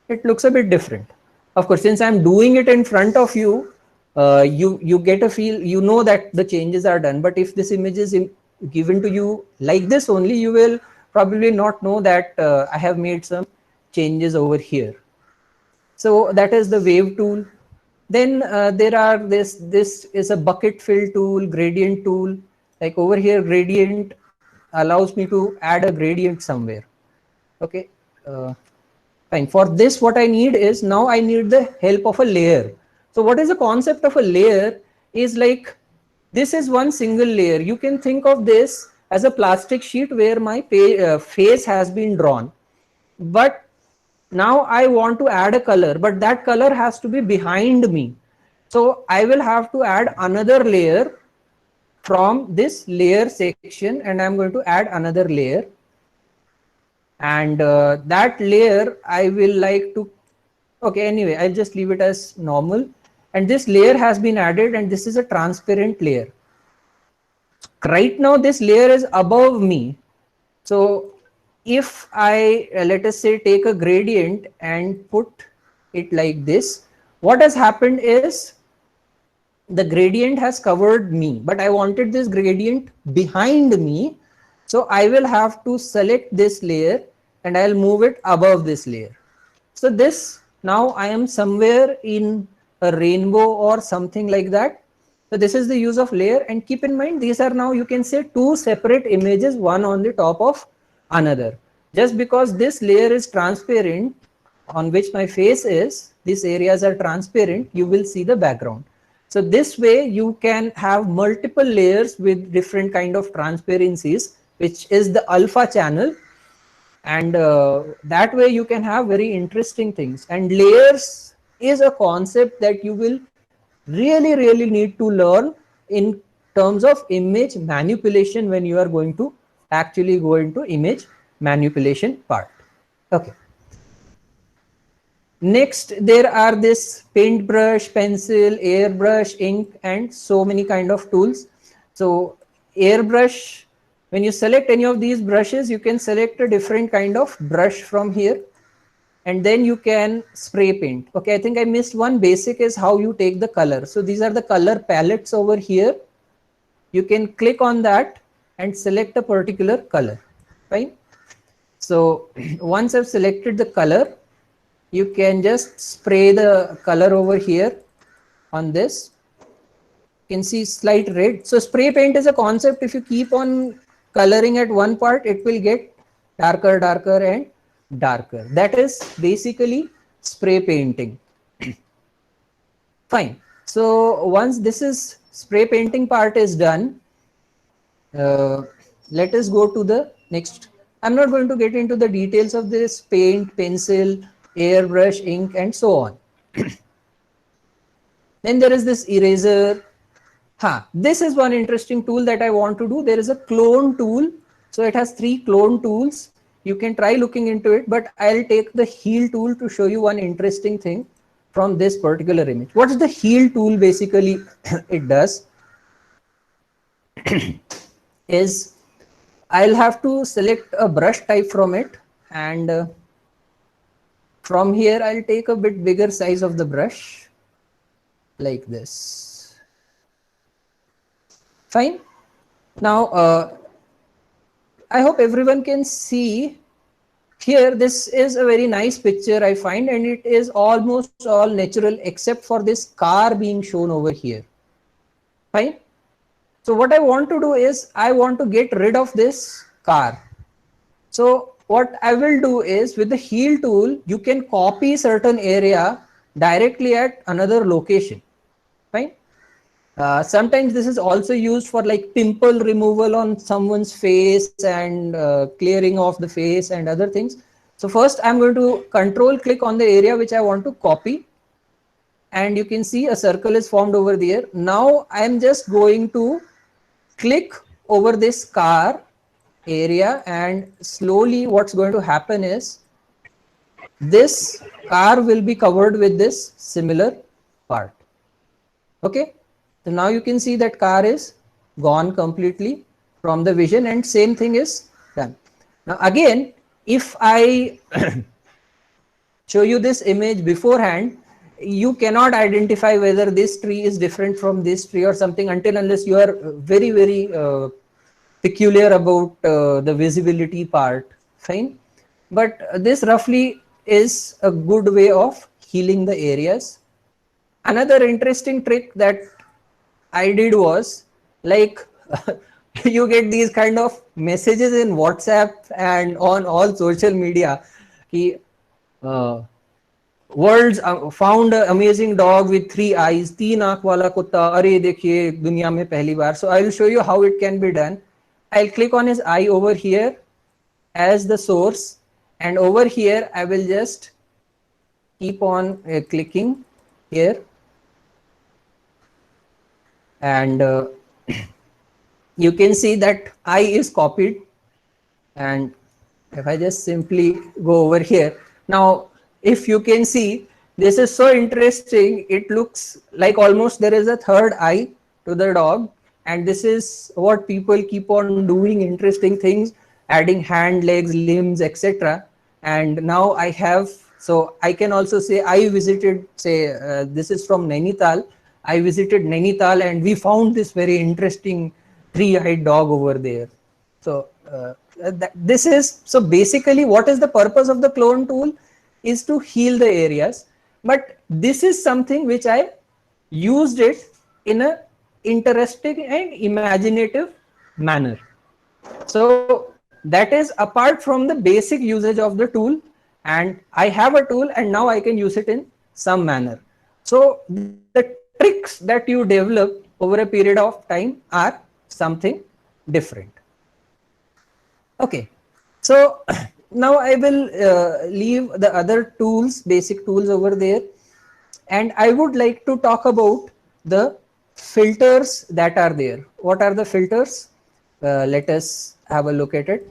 it looks a bit different. Of course, since I'm doing it in front of you, you get a feel, you know that the changes are done. But if this image is given to you like this only, you will probably not know that I have made some changes over here. So that is the wave tool. Then there are this is a bucket fill tool, gradient tool. Like over here, gradient allows me to add a gradient somewhere. Okay. Fine. For this, what I need is, now I need the help of a layer. So what is the concept of a layer is like, this is one single layer. You can think of this as a plastic sheet where my face has been drawn. But now I want to add a color, but that color has to be behind me. So I will have to add another layer from this layer section, and I'm going to add another layer. And that layer I will like to, okay, anyway, I'll just leave it as normal. And this layer has been added, and this is a transparent layer. Right now this layer is above me. So if I, let us say, take a gradient and put it like this, what has happened is the gradient has covered me, but I wanted this gradient behind me. So I will have to select this layer and I'll move it above this layer. So this, now I am somewhere in a rainbow or something like that. So this is the use of layer, and keep in mind, these are now, you can say, two separate images, one on the top of another. Just because this layer is transparent on which my face is, these areas are transparent, you will see the background. So this way you can have multiple layers with different kind of transparencies, which is the alpha channel. And that way you can have very interesting things. And layers is a concept that you will really need to learn in terms of image manipulation when you are going to actually go into image manipulation part. Okay. Next, there are this paintbrush, pencil, airbrush, ink, and so many kind of tools. So airbrush, when you select any of these brushes, you can select a different kind of brush from here, and then you can spray paint. Okay, I think I missed one basic is how you take the color. So these are the color palettes over here. You can click on that and select a particular color. Fine. So once I've selected the color, you can just spray the color over here on this. You can see slight red. So spray paint is a concept. If you keep on coloring at one part, it will get darker and darker. That is basically spray painting. Fine. So once this is spray painting part is done, let us go to the next. I'm not going to get into the details of this paint, pencil, airbrush, ink, and so on. Then there is this eraser. This is one interesting tool that I want to do. There is a clone tool. So it has 3 clone tools. You can try looking into it, but I'll take the heal tool to show you one interesting thing from this particular image. What is the heal tool basically it does is I'll have to select a brush type from it, and from here I'll take a bit bigger size of the brush like this. Fine. Now I hope everyone can see here. This is a very nice picture I find, and it is almost all natural except for this car being shown over here. Fine. So what I want to do is I want to get rid of this car. So what I will do is, with the heal tool, you can copy certain area directly at another location. Fine. Sometimes this is also used for like pimple removal on someone's face and clearing off the face and other things. So first I'm going to control click on the area which I want to copy, and you can see a circle is formed over there. Now I'm just going to click over this car area, and slowly what's going to happen is this car will be covered with this similar part. Okay. So now you can see that car is gone completely from the vision, and same thing is done. Now again, if I show you this image beforehand, you cannot identify whether this tree is different from this tree or something until unless you are very, very peculiar about the visibility part. Fine. But this roughly is a good way of healing the areas. Another interesting trick that I did was, like, you get these kind of messages in WhatsApp and on all social media. Ki, uh, world's found an amazing dog with 3 eyes, 3 आंख वाला कुत्ता, अरे देखिए दुनिया में पहली बार. So I will show you how it can be done. I'll click on his eye over here as the source, and over here I will just keep on clicking here, and you can see that eye is copied. And if I just simply go over here now, if you can see, this is so interesting. It looks like almost there is a third eye to the dog, and this is what people keep on doing, interesting things, adding hand, legs, limbs, etc. And now I have, so I can also say I visited, say this is from Nainital. I visited Nainital and we found this very interesting 3-eyed dog over there. So this is, so basically what is the purpose of the clone tool is to heal the areas. But this is something which I used it in a interesting and imaginative manner. So that is apart from the basic usage of the tool, and I have a tool and now I can use it in some manner. So the tricks that you develop over a period of time are something different. Okay, so now I will leave the other tools, basic tools over there, and I would like to talk about the filters that are there. What are the filters? Let us have a look at it.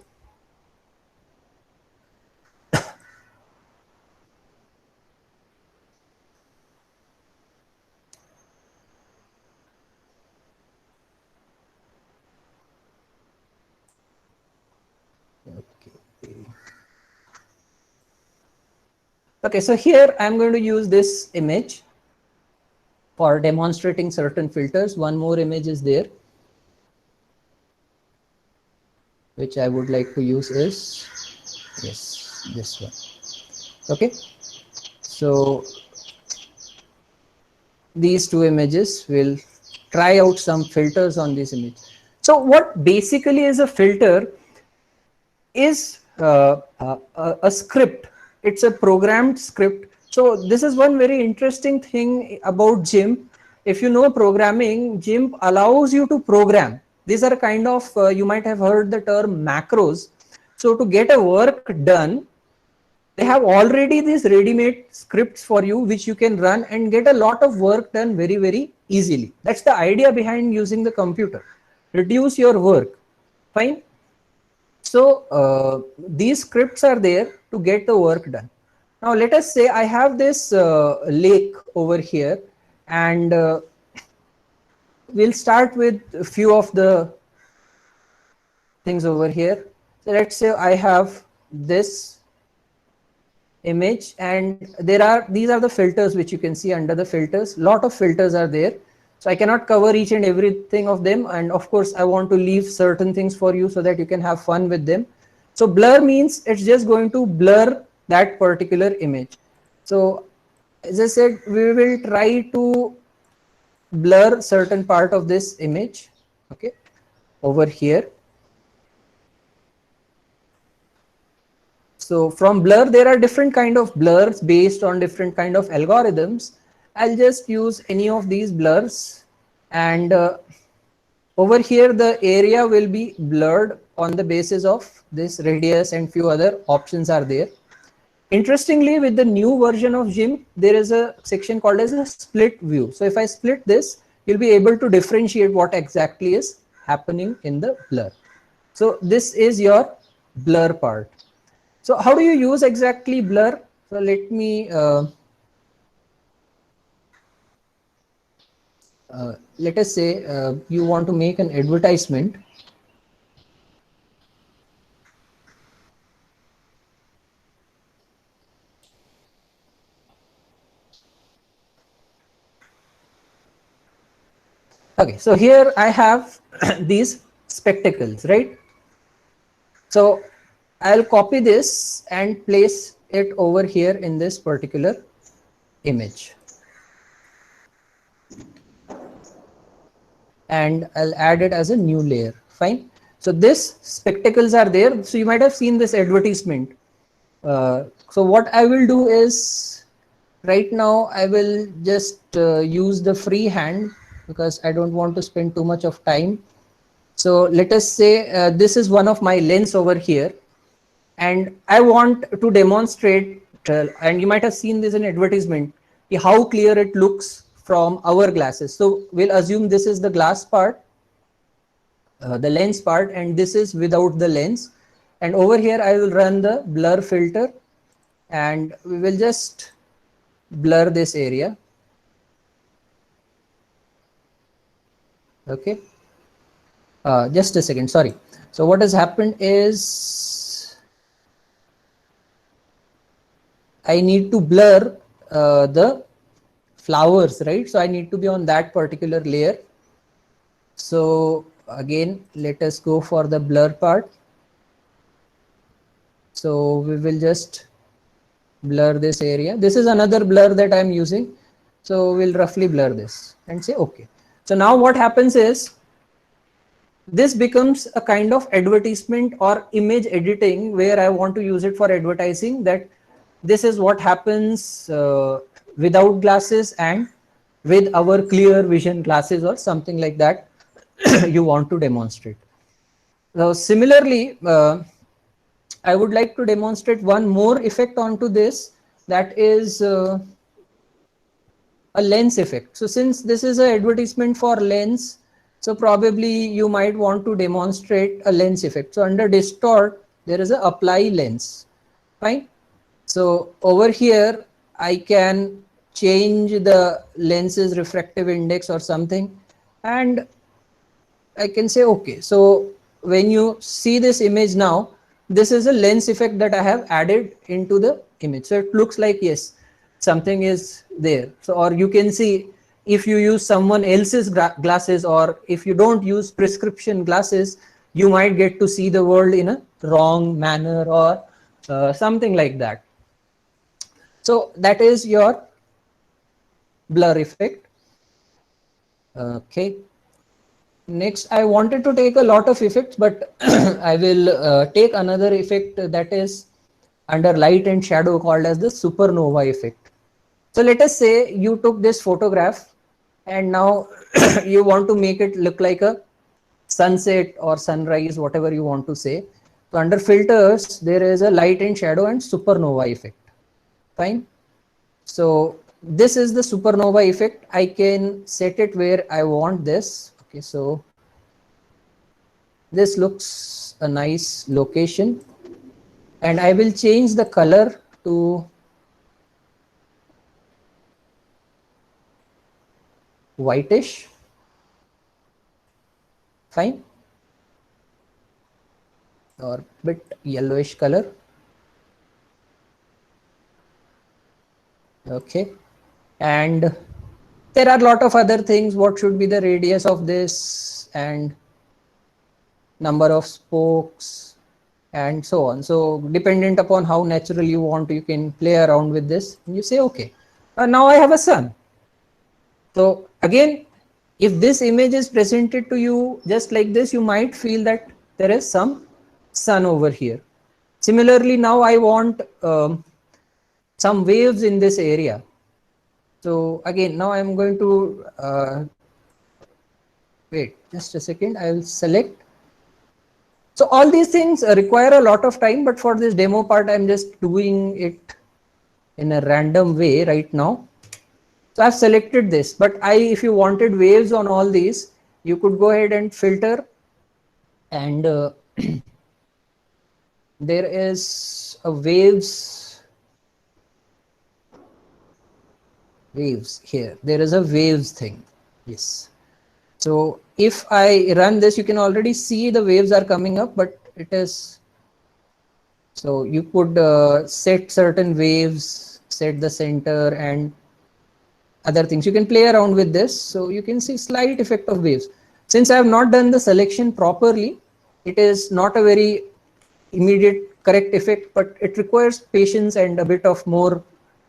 Okay, so here I'm going to use this image for demonstrating certain filters. One more image is there, which I would like to use is, yes, this one. Okay, so these two images will try out some filters on this image. So what basically is a filter is a script. It's a programmed script. So this is one very interesting thing about GIMP. If you know programming, GIMP allows you to program. These are kind of, you might have heard the term macros. So to get a work done, they have already these ready-made scripts for you, which you can run and get a lot of work done very, very easily. That's the idea behind using the computer. Reduce your work. Fine. So these scripts are there to get the work done. Now let us say I have this lake over here, and we'll start with a few of the things over here. So let's say I have this image, and these are the filters which you can see under the filters. Lot of filters are there. So I cannot cover each and everything of them, and of course I want to leave certain things for you so that you can have fun with them. So blur means it's just going to blur that particular image. So as I said, we will try to blur certain part of this image, okay, over here. So from blur, there are different kind of blurs based on different kind of algorithms. I'll just use any of these blurs, and over here the area will be blurred on the basis of this radius, and few other options are there. Interestingly, with the new version of GIMP, there is a section called as a split view. So if I split this, you'll be able to differentiate what exactly is happening in the blur. So this is your blur part. So how do you use exactly blur? So let me let us say you want to make an advertisement. Okay, so here I have these spectacles, right? So I'll copy this and place it over here in this particular image. And I'll add it as a new layer. Fine. So this spectacles are there. So you might have seen this advertisement. So what I will do is right now I will just use the free hand because I don't want to spend too much of time. So let us say this is one of my lens over here, and I want to demonstrate, and you might have seen this in advertisement, how clear it looks from our glasses. So we'll assume this is the glass part, the lens part, and this is without the lens. And over here I will run the blur filter, and we will just blur this area. Okay. Just a second, sorry. So what has happened is I need to blur the flowers, right? So I need to be on that particular layer. So again, let us go for the blur part. So we will just blur this area. This is another blur that I'm using. So we'll roughly blur this and say okay. So now what happens is this becomes a kind of advertisement or image editing where I want to use it for advertising, that this is what happens without glasses and with our clear vision glasses or something like that you want to demonstrate. Now similarly, I would like to demonstrate one more effect onto this, that is a lens effect. So since this is an advertisement for lens, so probably you might want to demonstrate a lens effect. So under distort, there is a apply lens. Fine. So over here, I can change the lens's refractive index or something, and I can say okay. So when you see this image now, this is a lens effect that I have added into the image. So it looks like, yes, something is there. So, or you can see if you use someone else's glasses, or if you don't use prescription glasses, you might get to see the world in a wrong manner or something like that. So that is your blur effect. Okay. Next, I wanted to take a lot of effects, but I will take another effect that is under light and shadow called as the supernova effect. So let us say you took this photograph and now you want to make it look like a sunset or sunrise, whatever you want to say. So under filters, there is a light and shadow and supernova effect. Fine. So this is the supernova effect. I can set it where I want this. Okay, so this looks a nice location, and I will change the color to whitish. Fine. Or bit yellowish color. Okay. And there are a lot of other things. What should be the radius of this, and number of spokes, and so on. So dependent upon how natural you want, you can play around with this. And you say, okay, now I have a sun. So again, if this image is presented to you just like this, you might feel that there is some sun over here. Similarly, now I want some waves in this area. So again, now I'm going to wait just a second. I will select. So all these things require a lot of time, but for this demo part, I'm just doing it in a random way right now. So I've selected this, but if you wanted waves on all these, you could go ahead and filter, and there is a waves here. There is a waves thing. Yes. So if I run this, you can already see the waves are coming up, but it is, so you could set certain waves, set the center, and other things. You can play around with this. So you can see slight effect of waves. Since I have not done the selection properly, it is not a very immediate correct effect, but it requires patience and a bit of more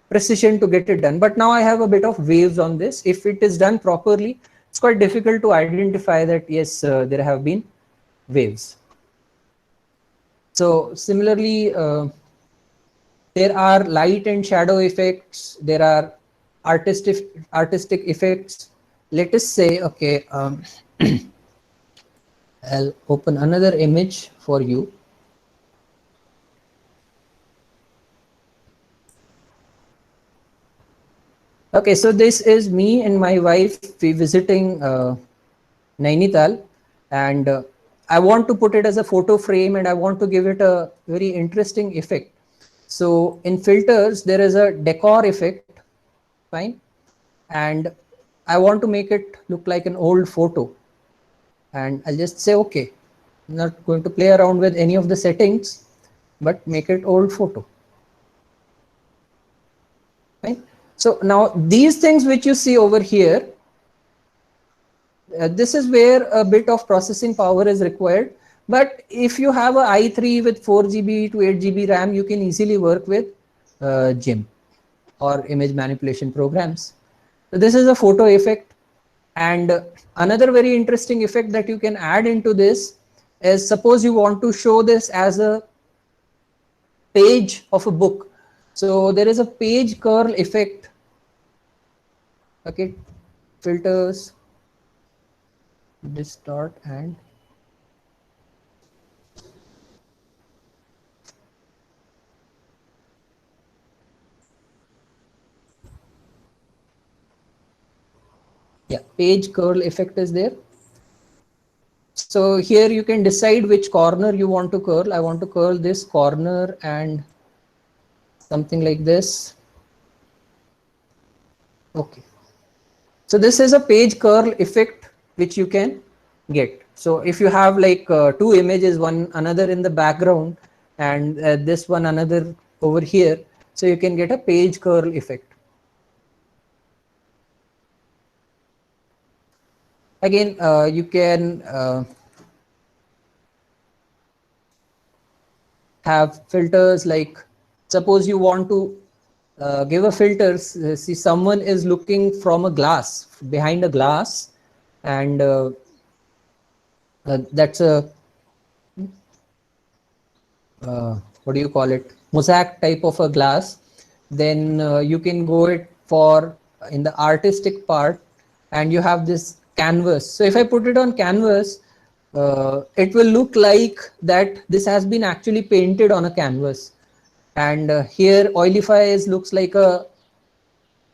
precision to get it done. But now I have a bit of waves on this. If it is done properly, it's quite difficult to identify that yes, there have been waves. So similarly, there are light and shadow effects. There are artistic effects. Let us say, okay, I'll open another image for you. Okay, so this is me and my wife visiting Nainital, and I want to put it as a photo frame, and I want to give it a very interesting effect. So in filters, there is a decor effect, fine, and I want to make it look like an old photo. And I'll just say, okay, I'm not going to play around with any of the settings, but make it old photo. Fine. So now these things which you see over here, this is where a bit of processing power is required. But if you have a i3 with 4 GB to 8 GB RAM, you can easily work with GIMP or image manipulation programs. So this is a photo effect. And another very interesting effect that you can add into this is, suppose you want to show this as a page of a book. So there is a page curl effect. Okay, filters, distort, and yeah, page curl effect is there. So here you can decide which corner you want to curl. I want to curl this corner and something like this. Okay. So this is a page curl effect which you can get. So if you have like two images, one another in the background and this one another over here, so you can get a page curl effect. Again, you can have filters like, suppose you want to give a filter, see someone is looking from a glass, behind a glass, and that's a what do you call it, mosaic type of a glass. Then you can go it for in the artistic part, and you have this canvas. So if I put it on canvas, it will look like that this has been actually painted on a canvas. And here oilify looks like a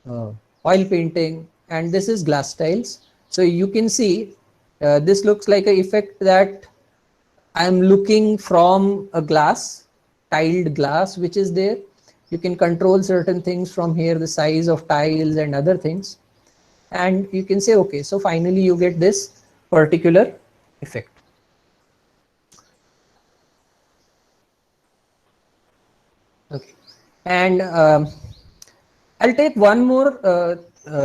oil painting, and this is glass tiles. So you can see this looks like a effect that I'm looking from a glass, tiled glass, which is there. You can control certain things from here, the size of tiles and other things. And you can say, okay, so finally you get this particular effect. Okay. And I'll take one more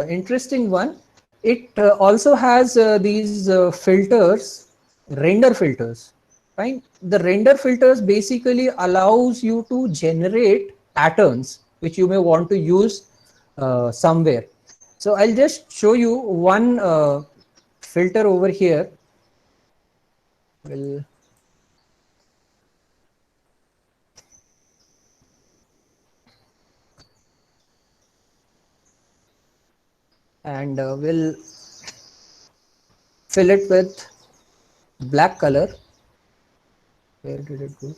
interesting one. It also has these filters, render filters. Fine. The render filters basically allows you to generate patterns which you may want to use somewhere. So I'll just show you one filter over here. Will and we'll fill it with black color. Where did it go?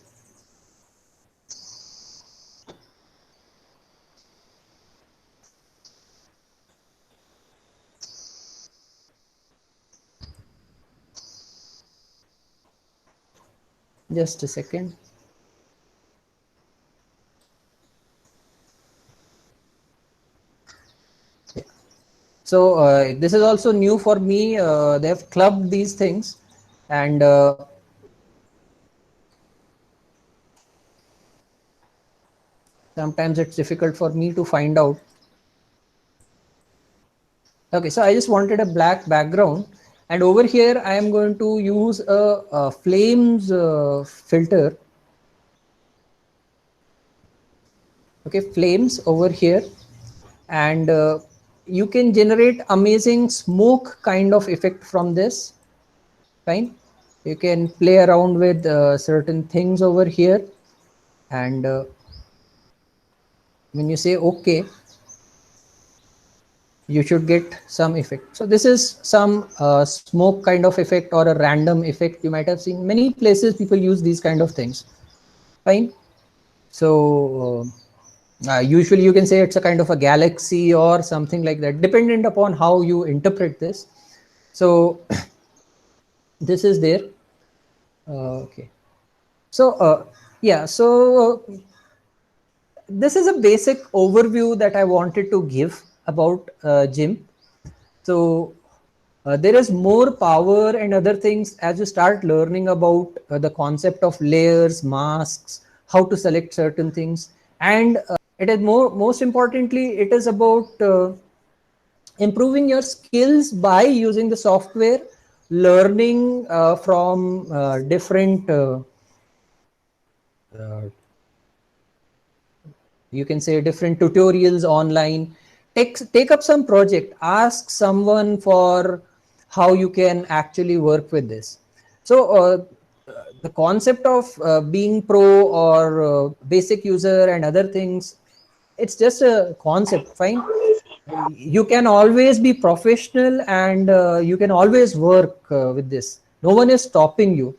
Just a second. Yeah. So this is also new for me. They have clubbed these things, and sometimes it's difficult for me to find out. Okay, so I just wanted a black background, and over here I am going to use a flames filter. Okay, flames over here, and you can generate amazing smoke kind of effect from this. Fine, you can play around with certain things over here, and when you say okay, you should get some effect. So this is some smoke kind of effect or a random effect. You might have seen many places people use these kind of things. Fine. So usually you can say it's a kind of a galaxy or something like that, dependent upon how you interpret this. So this is there. Okay. So yeah, so this is a basic overview that I wanted to give about GIMP. So there is more power and other things as you start learning about the concept of layers, masks, how to select certain things, and it is most importantly, it is about improving your skills by using the software, learning from different you can say different tutorials online. Take up some project, ask someone for how you can actually work with this. So the concept of being pro or basic user and other things, it's just a concept. Fine, you can always be professional, and you can always work with this. No one is stopping you.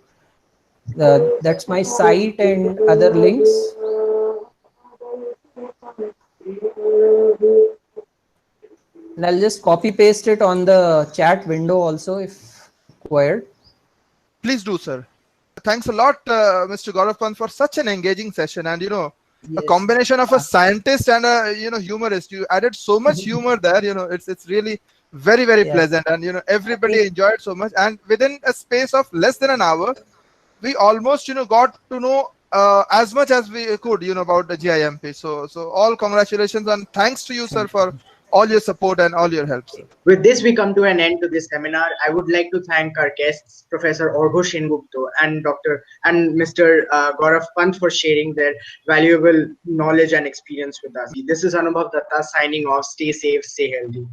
That's my site and other links. And I'll just copy paste it on the chat window also if required. Please do, sir. Thanks a lot, Mr. Gaurav Pant, for such an engaging session. And, a Yes. combination of a scientist and a, humorist. You added so much humor there, it's really very, very pleasant. And, everybody enjoyed so much. And within a space of less than an hour, we almost, got to know as much as we could, about the GIMP. So all congratulations and thanks to you, sir, for all your support and all your help, sir. With this, we come to an end to this seminar. I would like to thank our guests, Professor Argha and Mr. Gaurav Pant, for sharing their valuable knowledge and experience with us. This is Anubhav Datta signing off. Stay safe, stay healthy.